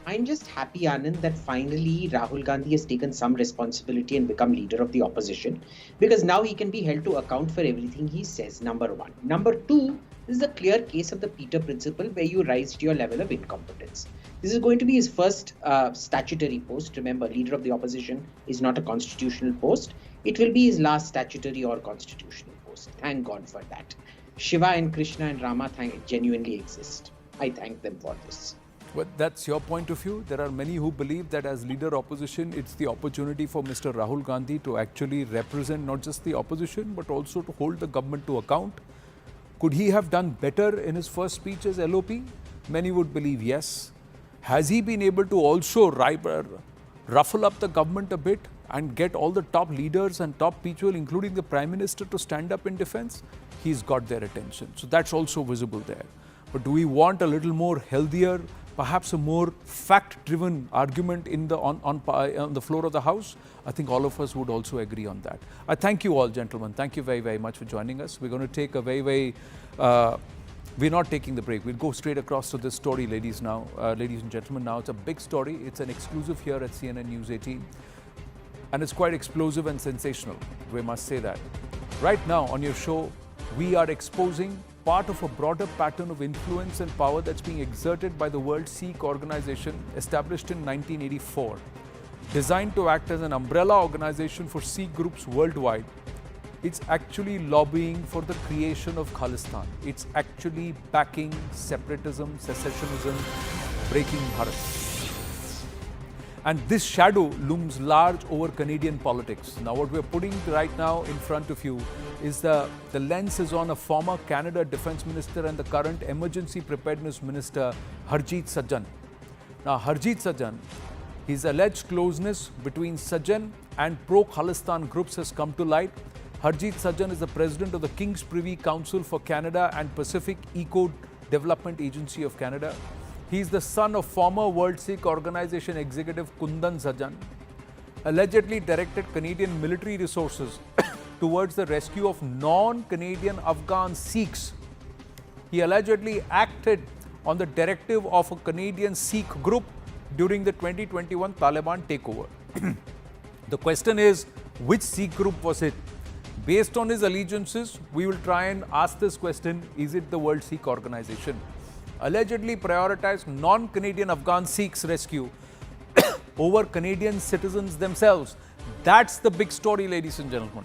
I'm just happy, Anand, that finally Rahul Gandhi has taken some responsibility and become leader of the opposition, because now he can be held to account for everything he says, number one. Number two, this is a clear case of the Peter principle, where you rise to your level of incompetence. This is going to be his first statutory post. Remember, leader of the opposition is not a constitutional post. It will be his last statutory or constitutional post. Thank God for that. Shiva and Krishna and Rama genuinely exist. I thank them for this. Well, that's your point of view. There are many who believe that as leader opposition, it's the opportunity for Mr. Rahul Gandhi to actually represent not just the opposition, but also to hold the government to account. Could he have done better in his first speech as LOP? Many would believe yes. Has he been able to also ruffle up the government a bit and get all the top leaders and top people, including the Prime Minister, to stand up in defense? He's got their attention. So that's also visible there. But do we want a little more healthier, perhaps a more fact-driven argument on the floor of the House? I think all of us would also agree on that. I thank you all, gentlemen. Thank you very, very much for joining us. We're going to take a we're not taking the break. We'll go straight across to this story, ladies and gentlemen. Now it's a big story. It's an exclusive here at CNN News 18. And it's quite explosive and sensational. We must say that. Right now on your show, we are exposing part of a broader pattern of influence and power that's being exerted by the World Sikh Organization, established in 1984. Designed to act as an umbrella organization for Sikh groups worldwide, it's actually lobbying for the creation of Khalistan. It's actually backing separatism, secessionism, breaking Bharat. And this shadow looms large over Canadian politics. Now what we're putting right now in front of you is the lens is on a former Canada Defence Minister and the current Emergency Preparedness Minister, Harjit Sajjan. Now Harjit Sajjan, his alleged closeness between Sajjan and pro-Khalistan groups has come to light. Harjit Sajjan is the president of the King's Privy Council for Canada and Pacific Eco Development Agency of Canada. He is the son of former World Sikh Organization executive Kundan Sajjan, allegedly directed Canadian military resources towards the rescue of non-Canadian Afghan Sikhs. He allegedly acted on the directive of a Canadian Sikh group during the 2021 Taliban takeover. The question is, which Sikh group was it? Based on his allegiances, we will try and ask this question: is it the World Sikh Organization? Allegedly prioritized non-Canadian Afghan Sikhs rescue over Canadian citizens themselves. That's the big story, ladies and gentlemen.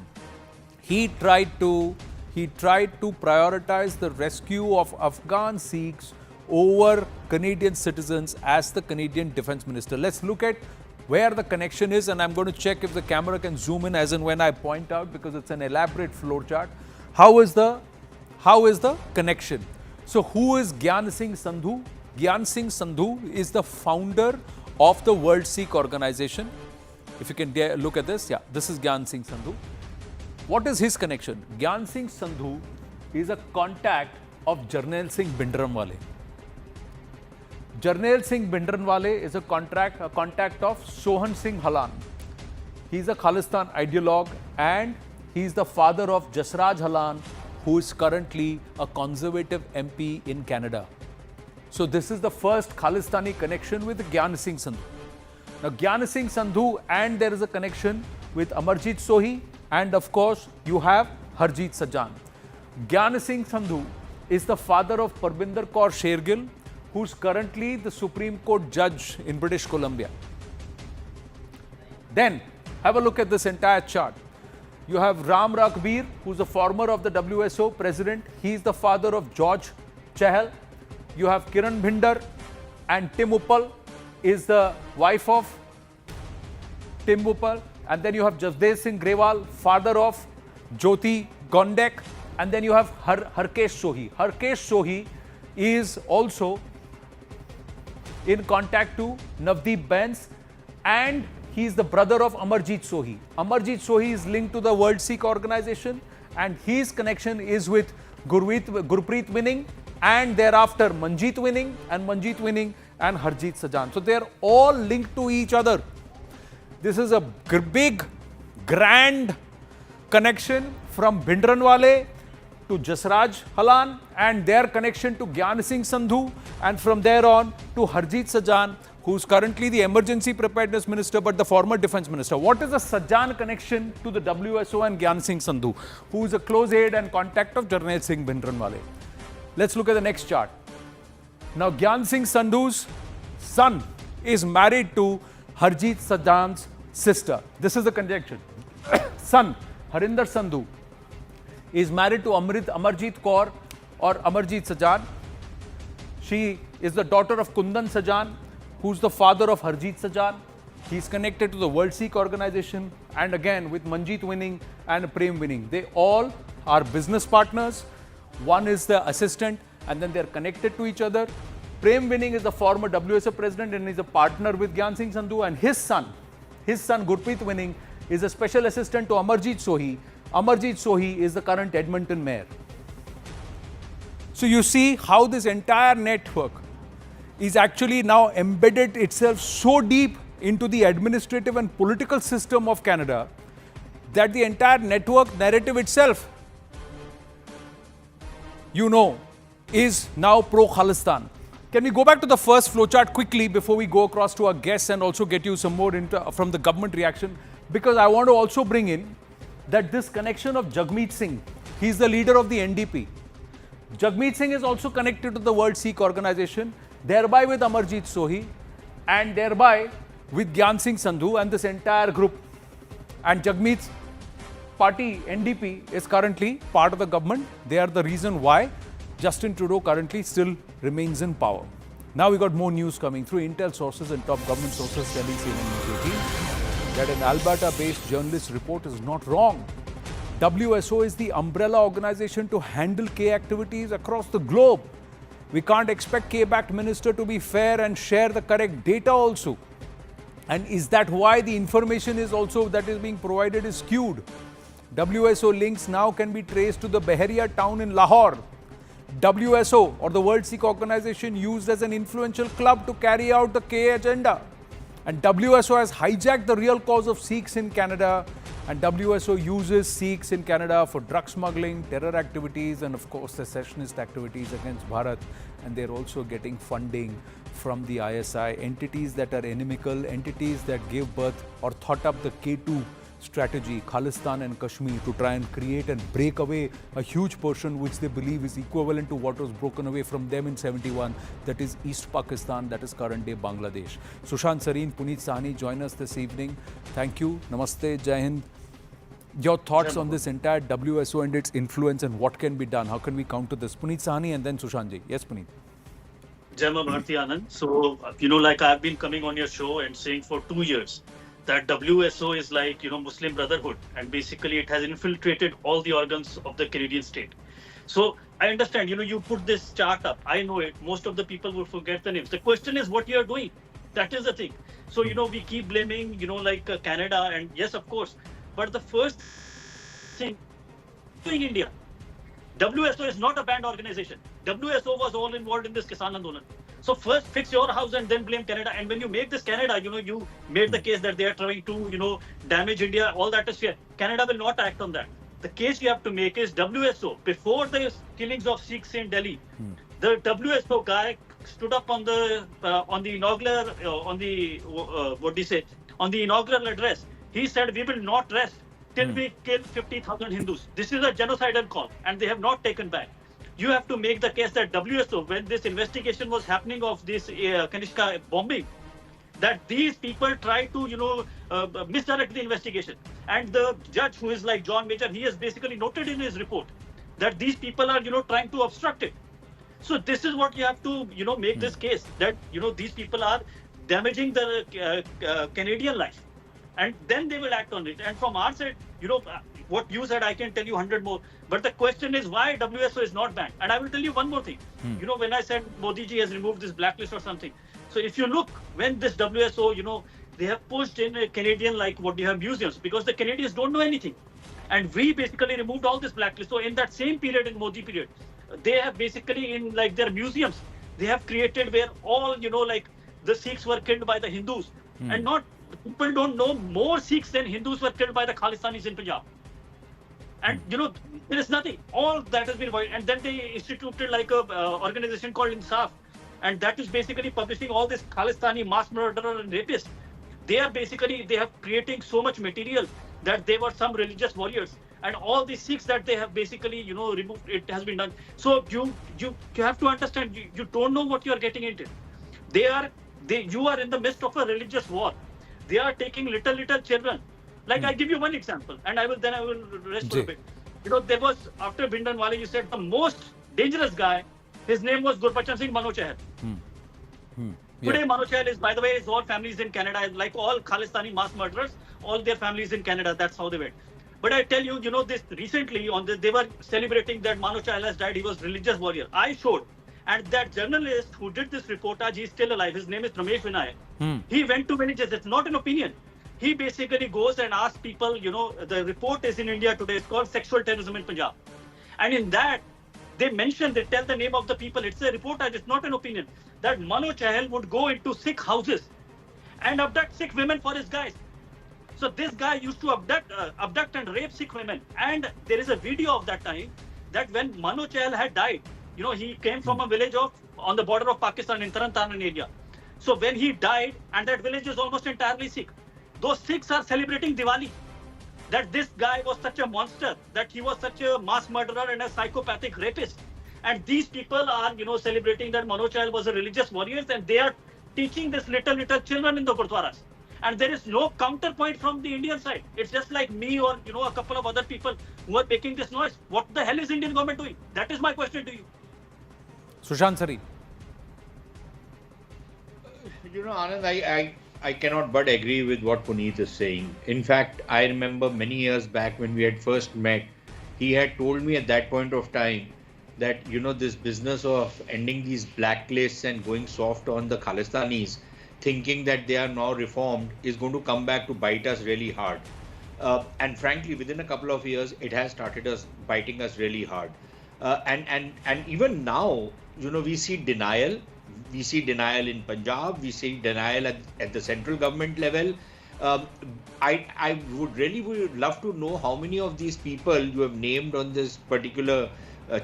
He tried to prioritize the rescue of Afghan Sikhs over Canadian citizens as the Canadian Defence Minister. Let's look at where the connection is, and I'm going to check if the camera can zoom in as and when I point out, because it's an elaborate flow chart. How is the connection? So who is Gyan Singh Sandhu? Gyan Singh Sandhu is the founder of the World Sikh Organization. If you can look at this, yeah, this is Gyan Singh Sandhu. What is his connection? Gyan Singh Sandhu is a contact of Jarnail Singh Bhindranwale. Jarnail Singh Bhindranwale is a contact of Sohan Singh Halan. He is a Khalistan ideologue, and he is the father of Jasraj Halan, who is currently a Conservative MP in Canada. So this is the first Khalistani connection with Gyan Singh Sandhu. Now Gyan Singh Sandhu, and there is a connection with Amarjit Sohi, and of course you have Harjit Sajjan. Gyan Singh Sandhu is the father of Parbinder Kaur Shergill, who is currently the Supreme Court judge in British Columbia. Then have a look at this entire chart. You have Ram Rakbir, who is the former of the WSO president. He is the father of George Chahal. You have Kiran Bhinder, and Tim Uppal is the wife of Tim Uppal. And then you have Jasdev Singh Grewal, father of Jyoti Gondek. And then you have Harkesh Sohi. Harkesh Sohi is also in contact to Navdeep Bains, and he is the brother of Amarjit Sohi. Amarjit Sohi is linked to the World Sikh Organization, and his connection is with Gurpreet Winning, and thereafter Manjeet Winning and Harjit Sajjan. So they are all linked to each other. This is a big grand connection from Bhindranwale to Jasraj Halan and their connection to Gyan Singh Sandhu, and from there on to Harjit Sajjan, who's currently the Emergency Preparedness Minister but the former Defence Minister. What is the Sajjan connection to the WSO and Gyan Singh Sandhu, who is a close aide and contact of Jarnail Singh Bhindranwale? Let's look at the next chart. Now, Gyan Singh Sandhu's son is married to Harjit Sajjan's sister. This is the conjecture. Son, Harinder Sandhu, is married to Amarjit Kaur or Amarjit Sajjan. She is the daughter of Kundan Sajjan, who's the father of Harjit Sajjan. He's connected to the World Sikh Organization and again with Manjeet Winning and Prem Winning. They all are business partners. One is the assistant and then they're connected to each other. Prem Winning is the former WSO president and is a partner with Gyan Singh Sandhu, and his son Gurpreet Winning, is a special assistant to Amarjit Sohi. Amarjit Sohi is the current Edmonton mayor. So you see how this entire network is actually now embedded itself so deep into the administrative and political system of Canada that the entire network narrative itself, is now pro-Khalistan. Can we go back to the first flowchart quickly before we go across to our guests and also get you some more from the government reaction? Because I want to also bring in that this connection of Jagmeet Singh, he's the leader of the NDP. Jagmeet Singh is also connected to the World Sikh Organization, thereby with Amarjit Sohi and thereby with Gyan Singh Sandhu and this entire group. And Jagmeet's party, NDP, is currently part of the government. They are the reason why Justin Trudeau currently still remains in power. Now we got more news coming through. Intel sources and top government sources telling CNN News 18 that an Alberta-based journalist report is not wrong. WSO is the umbrella organization to handle K activities across the globe. We can't expect K-backed minister to be fair and share the correct data also. And is that why the information is also that is being provided is skewed? WSO links now can be traced to the Beharia town in Lahore. WSO, or the World Sikh Organization, used as an influential club to carry out the K agenda. And WSO has hijacked the real cause of Sikhs in Canada, and WSO uses Sikhs in Canada for drug smuggling, terror activities, and of course secessionist activities against Bharat. And they're also getting funding from the ISI, entities that are inimical, entities that gave birth or thought up the K2 strategy, Khalistan and Kashmir, to try and create and break away a huge portion which they believe is equivalent to what was broken away from them in 71, that is East Pakistan, that is current day Bangladesh. Sushant Sareen, Puneet Sahni join us this evening. Thank you. Namaste, Jai Hind. Your thoughts on this entire WSO and its influence and what can be done? How can we counter this? Puneet Sahni and then Sushant ji. Yes, Puneet. Jai Bharti Anand. So, like I've been coming on your show and saying for 2 years that WSO is like, Muslim Brotherhood, and basically it has infiltrated all the organs of the Canadian state. So I understand, you put this chart up. I know it. Most of the people will forget the names. The question is what you are doing. That is the thing. So, we keep blaming, Canada, and yes, of course. But the first thing, doing India. WSO is not a banned organization. WSO was all involved in this Kisan Andolan. So first fix your house and then blame Canada. And when you make this Canada, you made the case that they are trying to, damage India, all that is fair. Canada will not act on that. The case you have to make is WSO. Before the killings of Sikhs in Delhi, the WSO guy stood up on the inaugural, on the inaugural address. He said, we will not rest till we kill 50,000 Hindus. This is a genocidal call, and they have not taken back. You have to make the case that WSO, when this investigation was happening of this Kanishka bombing, that these people tried to, misdirect the investigation. And the judge, who is like John Major, he has basically noted in his report that these people are, trying to obstruct it. So this is what you have to, make this case, that, these people are damaging the Canadian life. And then they will act on it. And from our side, what you said, I can tell you 100 more. But the question is why WSO is not banned. And I will tell you one more thing. When I said Modi ji has removed this blacklist or something. So if you look, when this WSO, they have pushed in a Canadian, like what you have museums, because the Canadians don't know anything. And we basically removed all this blacklist. So in that same period, in Modi period, they have basically in like their museums, they have created where all, like the Sikhs were killed by the Hindus. And not people don't know more Sikhs than Hindus were killed by the Khalistanis in Punjab. And there is nothing. All that has been avoided. And then they instituted like a organization called Insaf, and that is basically publishing all this Khalistani mass murderer and rapist. They are basically creating so much material that they were some religious warriors, and all the Sikhs that they have basically removed. It has been done. So you have to understand. You don't know what you are getting into. You are in the midst of a religious war. They are taking little children. Like I give you one example, and I will rest for a bit. There was, after Bhindranwale, you said the most dangerous guy, his name was Gurbachan Singh Mano Chahal. Today, Mano Chahal is, by the way, his whole family is in Canada. Like all Khalistani mass murderers, all their families in Canada. That's how they went. But I tell you, this recently they were celebrating that Mano Chahal has died. He was a religious warrior. I showed. And that journalist who did this reportage, he's still alive. His name is Ramesh Vinay. He went to villages. It's not an opinion. He basically goes and asks people, the report is in India today. It's called Sexual Terrorism in Punjab. And in that, they tell the name of the people. It's a reportage. It's not an opinion. That Mano Chahal would go into Sikh houses and abduct Sikh women for his guys. So this guy used to abduct and rape Sikh women. And there is a video of that time that when Mano Chahal had died, he came from a village on the border of Pakistan in Tarantaran area. So when he died, and that village is almost entirely Sikh, those Sikhs are celebrating Diwali. That this guy was such a monster, that he was such a mass murderer and a psychopathic rapist. And these people are, celebrating that Mano Chahal was a religious warrior, and they are teaching this little children in the Gurdwaras. And there is no counterpoint from the Indian side. It's just like me or, a couple of other people who are making this noise. What the hell is Indian government doing? That is my question to you. Sushant Sari. Anand, I cannot but agree with what Puneet is saying. In fact, I remember many years back when we had first met, he had told me at that point of time that, this business of ending these blacklists and going soft on the Khalistanis, thinking that they are now reformed, is going to come back to bite us really hard. And frankly, within a couple of years, it has started biting us really hard. And even now, we see denial. We see denial in Punjab. We see denial at the central government level. I would love to know how many of these people you have named on this particular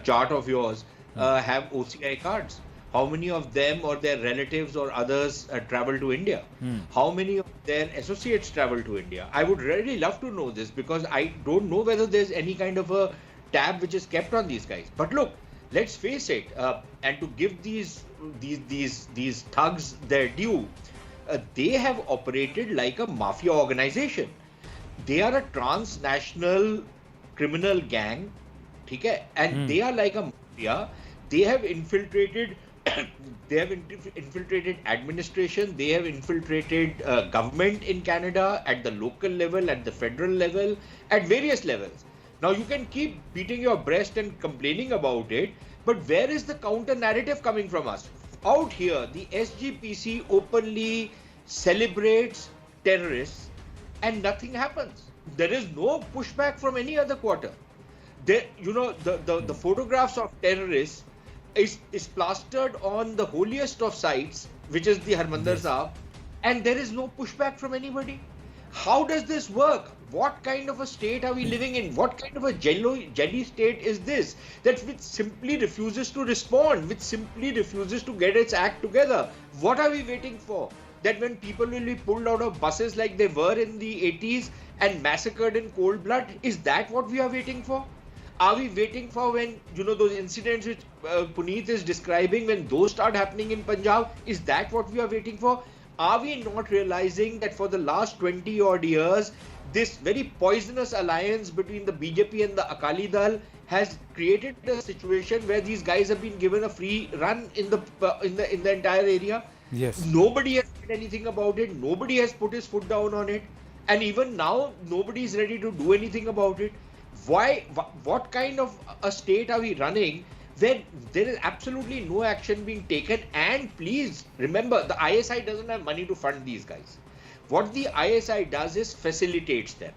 chart of yours have OCI cards. How many of them or their relatives or others travel to India? How many of their associates travel to India? I would really love to know this, because I don't know whether there's any kind of a tab which is kept on these guys. But look, let's face it, and to give these thugs their due, they have operated like a mafia organization. They are a transnational criminal gang, okay? And they are like a mafia. They have infiltrated administration, they have infiltrated government in Canada at the local level, at the federal level, at various levels. Now you can keep beating your breast and complaining about it, but where is the counter narrative coming from us? Out here, the SGPC openly celebrates terrorists and nothing happens. There is no pushback from any other quarter. The photographs of terrorists is plastered on the holiest of sites, which is the Harmandir Sahib, and there is no pushback from anybody. How does this work? What kind of a state are we living in? What kind of a jelly state is this? Which simply refuses to respond, which simply refuses to get its act together. What are we waiting for? That when people will be pulled out of buses like they were in the 80s and massacred in cold blood, is that what we are waiting for? Are we waiting for when, those incidents which Puneet is describing, when those start happening in Punjab, is that what we are waiting for? Are we not realizing that for the last 20 odd years, this very poisonous alliance between the BJP and the Akali Dal has created a situation where these guys have been given a free run in the entire area? Yes. Nobody has said anything about it. Nobody has put his foot down on it. And even now, nobody is ready to do anything about it. Why? What kind of a state are we running where there is absolutely no action being taken? And please remember, the ISI doesn't have money to fund these guys. What the ISI does is facilitates them.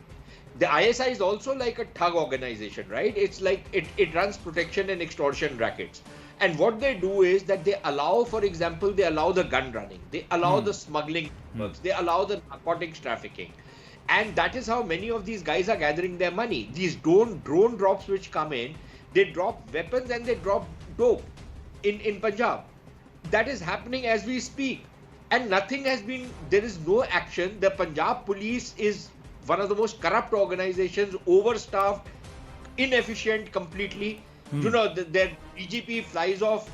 The ISI is also like a thug organization, right? It's like it runs protection and extortion rackets. And what they do is that they allow, for example, they allow the gun running, they allow the smuggling networks, they allow the narcotics trafficking. And that is how many of these guys are gathering their money. These drone drops which come in, they drop weapons and they drop dope in Punjab. That is happening as we speak. And nothing has been, there is no action. The Punjab police is one of the most corrupt organizations, overstaffed, inefficient completely. You know, their DGP flies off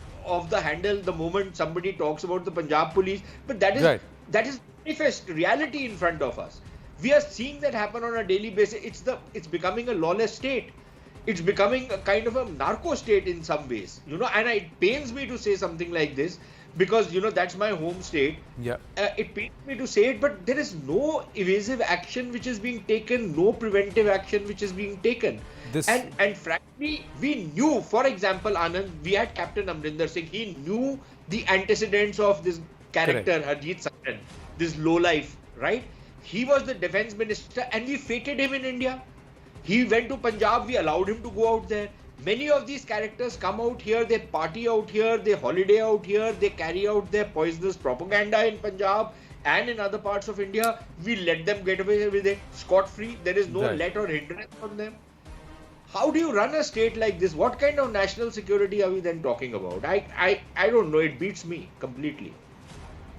the handle the moment somebody talks about the Punjab police. But that is manifest reality in front of us. We are seeing that happen on a daily basis. It's becoming a lawless state. It's becoming a kind of a narco state in some ways. You know, and it pains me to say something like this because, you know, that's my home state. Yeah. It pains me to say it, but there is no evasive action which is being taken, no preventive action which is being taken. And frankly, we knew, for example, Anand, we had Captain Amrinder Singh. He knew the antecedents of this character, Harjeet Singh, this lowlife, right? He was the defense minister and we fated him in India. He went to Punjab, we allowed him to go out there. Many of these characters come out here, they party out here, they holiday out here, they carry out their poisonous propaganda in Punjab and in other parts of India. We let them get away with it scot-free. There is no let or hindrance on them. How do you run a state like this? What kind of national security are we then talking about? I don't know. It beats me completely.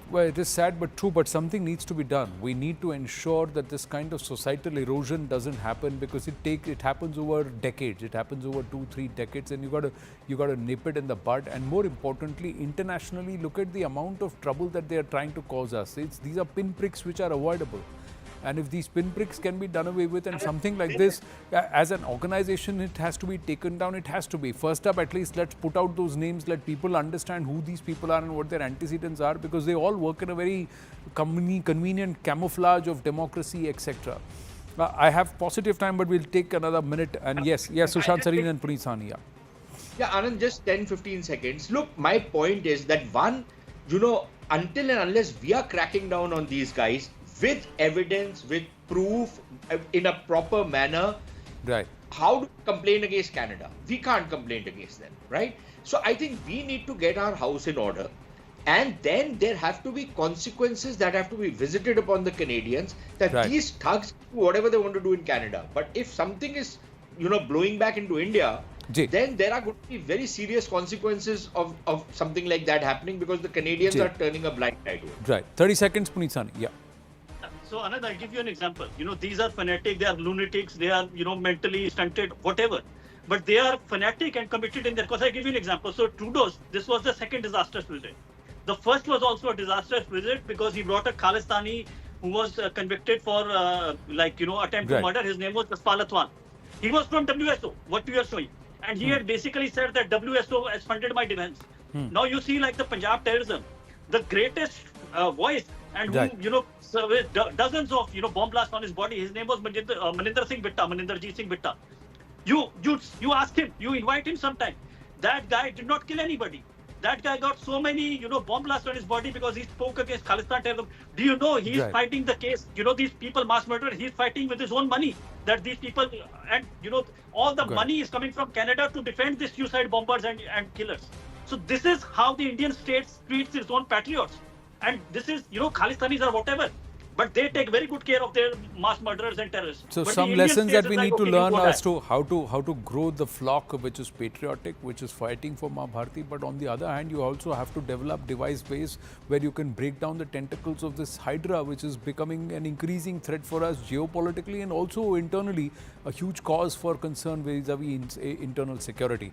Well, it is sad but true, but something needs to be done. We need to ensure that this kind of societal erosion doesn't happen because it happens over decades. It happens over 2-3 decades, and you got to nip it in the bud. And more importantly, internationally, look at the amount of trouble that they are trying to cause us. These are pinpricks which are avoidable. And if these pinpricks can be done away with and something like this, as an organization, it has to be taken down. It has to be. First up, at least, let's put out those names. Let people understand who these people are and what their antecedents are, because they all work in a very convenient camouflage of democracy, etc. I have positive time, but we'll take another minute. And yes, Sushant Sareen and Puneet Sawhney. Yeah, Anand, just 10-15 seconds. Look, my point is that one, you know, until and unless we are cracking down on these guys, with evidence, with proof, in a proper manner. Right. How do we complain against Canada? We can't complain against them, right? So I think we need to get our house in order. And then there have to be consequences that have to be visited upon the Canadians, that these thugs do whatever they want to do in Canada. But if something is, you know, blowing back into India, then there are going to be very serious consequences of something like that happening, because the Canadians are turning a blind eye to it. Right. 30 seconds, Puneet Sawhney. Yeah. So Anand, I'll give you an example. You know, these are fanatic, they are lunatics, they are, you know, mentally stunted, whatever. But they are fanatic and committed in their cause. I'll give you an example. So Trudeau's, this was the second disastrous visit. The first was also a disastrous visit because he brought a Khalistani who was convicted for, attempt to murder. His name was Kaspalatwan. He was from WSO, what we are showing. And he had basically said that WSO has funded my defense. Now you see, like the Punjab terrorism, the greatest voice, and who, you know, surveyed dozens of, you know, bomb blasts on his body. His name was Maninder Singh Bitta, Maninderjeet Singh Bitta. You ask him, you invite him sometime. That guy did not kill anybody. That guy got so many, you know, bomb blasts on his body because he spoke against Khalistan terrorism. Do you know he's fighting the case? You know, these people, mass murderer, he's fighting with his own money. That these people, and you know, all the money is coming from Canada to defend these suicide bombers and killers. So this is how the Indian state treats its own patriots. And this is, you know, Khalistanis or whatever. But they take very good care of their mass murderers and terrorists. So but some lessons that we need to learn as to how to grow the flock which is patriotic, which is fighting for Ma Bharati. But on the other hand, you also have to develop device ways where you can break down the tentacles of this hydra, which is becoming an increasing threat for us geopolitically and also internally, a huge cause for concern vis-a-vis internal security.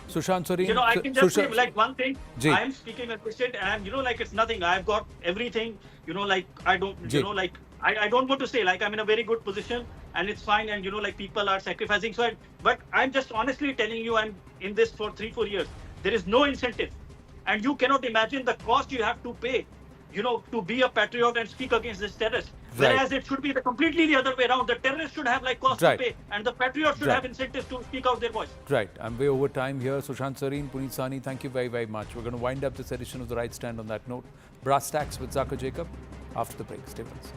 Sushant Sareen. You know, I can just say like one thing. I am speaking a Christian, and you know, like it's nothing. I've got everything. You know, like I don't. You know, like I don't want to say like I'm in a very good position and it's fine. And you know, like people are sacrificing. So, but I'm just honestly telling you, I'm in this for 3-4 years. There is no incentive, and you cannot imagine the cost you have to pay. You know, to be a patriot and speak against this terrorist. Whereas it should be completely the other way around. The terrorists should have like cost to pay, and the patriots should have incentives to speak out their voice. Right. I'm way over time here. Sushant Sareen, Puneet Sawhney, thank you very, very much. We're going to wind up this edition of The Right Stand on that note. Brass Tacks with Zaka Jacob after the break. Stay with us.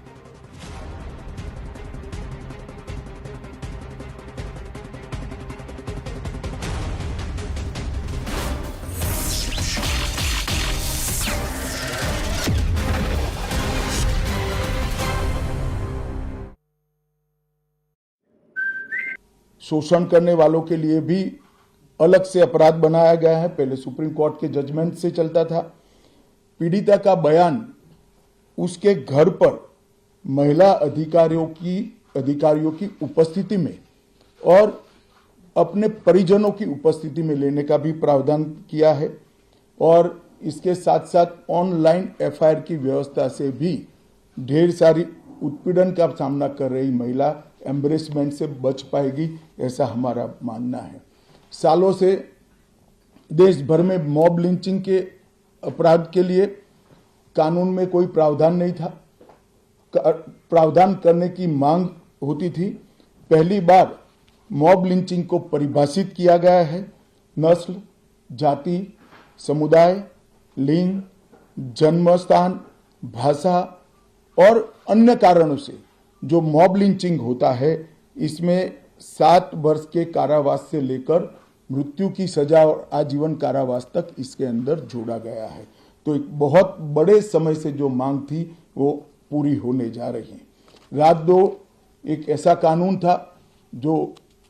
शोषण करने वालों के लिए भी अलग से अपराध बनाया गया है। पहले सुप्रीम कोर्ट के जजमेंट से चलता था। पीड़िता का बयान उसके घर पर महिला अधिकारियों की उपस्थिति में और अपने परिजनों की उपस्थिति में लेने का भी प्रावधान किया है। और इसके साथ साथ ऑनलाइन एफआईआर की व्यवस्था से भी ढेर सारी उत्पीड़न का सामना कर रही महिला एम्बरेसमेंट से बच पाएगी, ऐसा हमारा मानना है। सालों से देश भर में मॉब लिंचिंग के अपराध के लिए कानून में कोई प्रावधान नहीं था। प्रावधान करने की मांग होती थी। पहली बार मॉब लिंचिंग को परिभाषित किया गया है। नस्ल, जाति, समुदाय, लिंग, जन्म स्थान, भाषा और अन्य कारणों से जो मॉब लिंचिंग होता है, इसमें 7 वर्ष के कारावास से लेकर मृत्यु की सजा और आजीवन कारावास तक इसके अंदर जोड़ा गया है। तो एक बहुत बड़े समय से जो मांग थी वो पूरी होने जा रही है। रात 2 एक ऐसा कानून था जो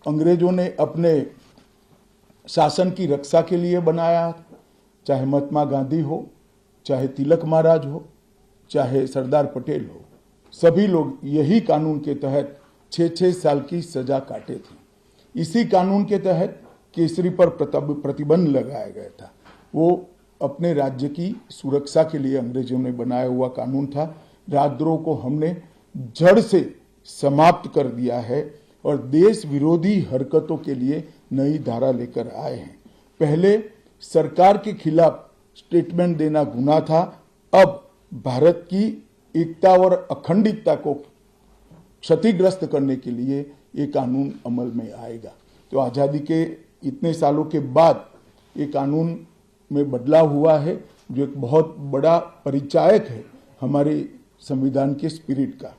अंग्रेजों ने अपने शासन की रक्षा के लिए बनाया। चाहे महात्मा गांधी हो, चाहे तिलक महाराज हो, चाहे सरदार पटेल हो, सभी लोग यही कानून के तहत 6-6 साल की सजा काटे थे। इसी कानून के तहत केसरी पर प्रतिबंध लगाया गया था। वो अपने राज्य की सुरक्षा के लिए अंग्रेजों ने बनाया हुआ कानून था। राजद्रोह को हमने जड़ से समाप्त कर दिया है और देश विरोधी हरकतों के लिए नई धारा लेकर आए हैं। पहले सरकार के खिलाफ स्टेटमेंट देना गुनाह था, अब भारत की एकता और अखंडता को क्षतिग्रस्त करने के लिए ये कानून अमल में आएगा। तो आज़ादी के इतने सालों के बाद ये कानून में बदलाव हुआ है, जो एक बहुत बड़ा परिचायक है हमारे संविधान के स्पिरिट का।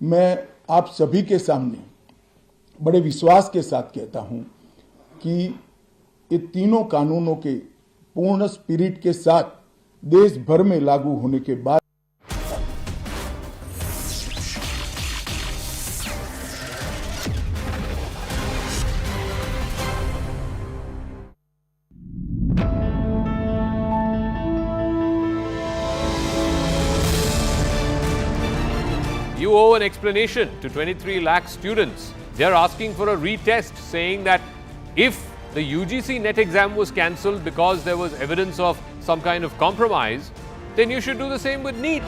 मैं आप सभी के सामने बड़े विश्वास के साथ कहता हूं कि ये तीनों कानूनों के पूर्ण स्पिरिट के साथ देश भर में लागू होने के बाद You owe an explanation to 23 lakh students. They are asking for a retest, saying that if the UGC NET exam was cancelled because there was evidence of some kind of compromise, then you should do the same with NEET.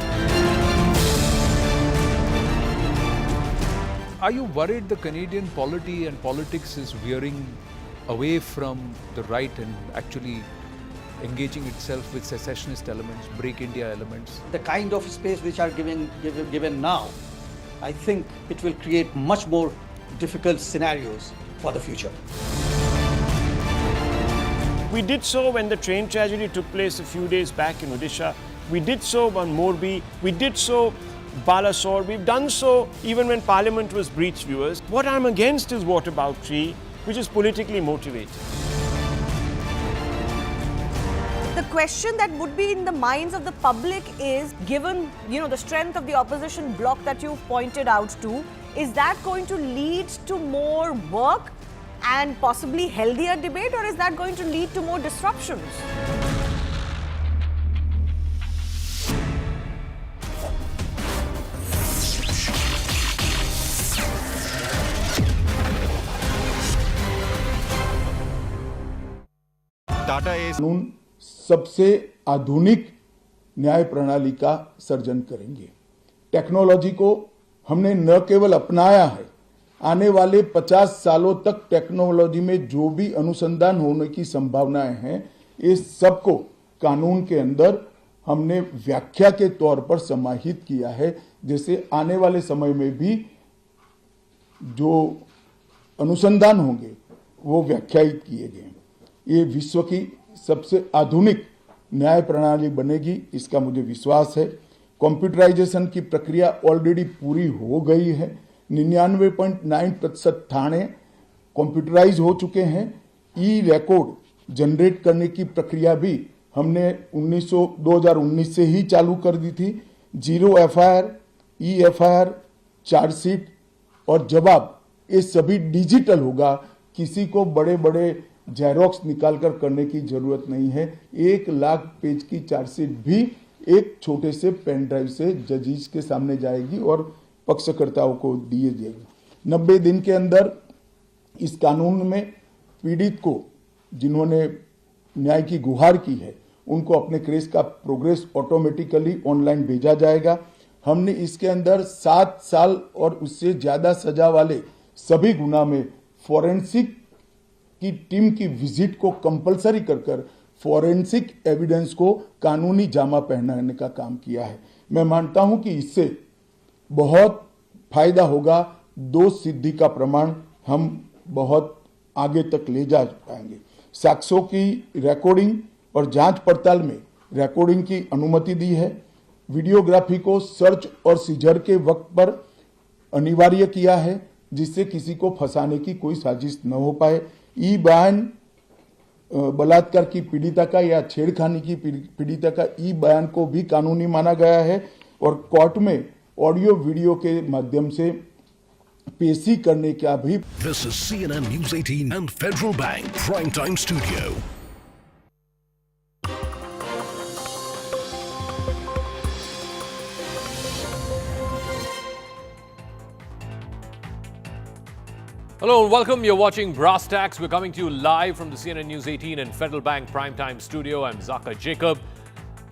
Are you worried the Canadian polity and politics is veering away from the right and actually engaging itself with secessionist elements, break India elements? The kind of space which are given now, I think it will create much more difficult scenarios for the future. We did so when the train tragedy took place a few days back in Odisha. We did so on Morbi. We did so Balasore. We've done so even when Parliament was breached, viewers. What I'm against is whataboutery, which is politically motivated. The question that would be in the minds of the public is, given the strength of the opposition bloc that you've pointed out to, is that going to lead to more work and possibly healthier debate, or is that going to lead to more disruptions? Tata कानून सबसे आधुनिक न्याय प्रणाली का surgeon करेंगे। Technology को हमने न केवल अपनाया है, आने वाले 50 सालों तक टेक्नोलॉजी में जो भी अनुसंधान होने की संभावनाएं हैं, इस सबको कानून के अंदर हमने व्याख्या के तौर पर समाहित किया है, जैसे आने वाले समय में भी जो अनुसंधान होंगे वो व्याख्यायित किए गए। ये विश्व की सबसे आधुनिक न्याय प्रणाली बनेगी, इसका मुझे विश्वास है। कंप्यूटराइजेशन की प्रक्रिया ऑलरेडी पूरी हो गई है। 99.9% थाने कंप्यूटराइज हो चुके हैं। ई रिकॉर्ड जनरेट करने की प्रक्रिया भी हमने 2019 से ही चालू कर दी थी। 0 एफआईआर, ई एफआईआर, चार्जशीट और जवाब ये सभी डिजिटल होगा। किसी को बड़े बड़े जेरोक्स निकालकर करने की जरूरत नहीं है। 1 लाख पेज की चार्जशीट भी एक छोटे से पेन ड्राइव से जजेस के सामने जाएगी और पक्षकर्ताओं को दिए जाएगी। 90 दिन के अंदर इस कानून में पीड़ित को जिन्होंने न्याय की गुहार की है उनको अपने केस का प्रोग्रेस ऑटोमेटिकली ऑनलाइन भेजा जाएगा। हमने इसके अंदर 7 साल और उससे ज्यादा सजा वाले सभी गुना में फॉरेंसिक की टीम की विजिट को कंपलसरी कर फॉरेंसिक एविडेंस को कानूनी जामा पहनाने का काम किया है। मैं मानता हूं कि इससे बहुत फायदा होगा। दोष सिद्धि का प्रमाण हम बहुत आगे तक ले जा पाएंगे। साक्ष्यों की रिकॉर्डिंग और जांच पड़ताल में रिकॉर्डिंग की अनुमति दी है। वीडियोग्राफी को सर्च और सीजर के वक्त पर अनिवार्य किया है जिससे किसी को फंसाने की कोई साजिश न हो पाए। ई बयान बलात्कार की पीड़िता का या छेड़खानी की पीड़िता का ई बयान को भी कानूनी माना गया है और कोर्ट में ऑडियो वीडियो के माध्यम से पेशी करने का भी। This is CNN News 18 and Federal Bank Prime Time Studio. Hello and welcome. You're watching Brass Tacks. We're coming to you live from the CNN News 18 and Federal Bank Primetime Studio. I'm Zaka Jacob.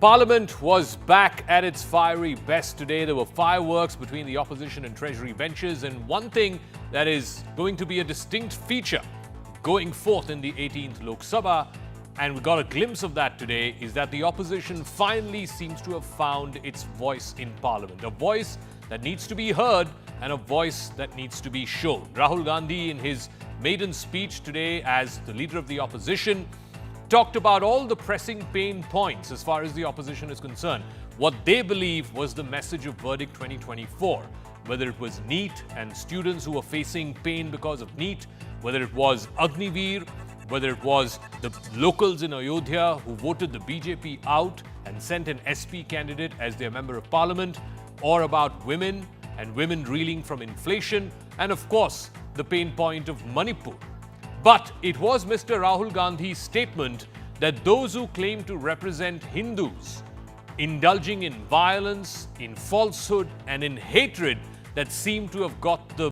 Parliament was back at its fiery best today. There were fireworks between the opposition and Treasury benches, and one thing that is going to be a distinct feature going forth in the 18th Lok Sabha, and we got a glimpse of that today, is that the opposition finally seems to have found its voice in Parliament. A voice that needs to be heard and a voice that needs to be shown. Rahul Gandhi, in his maiden speech today as the leader of the opposition, talked about all the pressing pain points as far as the opposition is concerned. What they believe was the message of Verdict 2024, whether it was NEET and students who were facing pain because of NEET, whether it was Agniveer, whether it was the locals in Ayodhya who voted the BJP out and sent an SP candidate as their member of parliament, or about women and women reeling from inflation, and of course, the pain point of Manipur. But it was Mr. Rahul Gandhi's statement that those who claim to represent Hindus indulging in violence, in falsehood, and in hatred that seem to have got the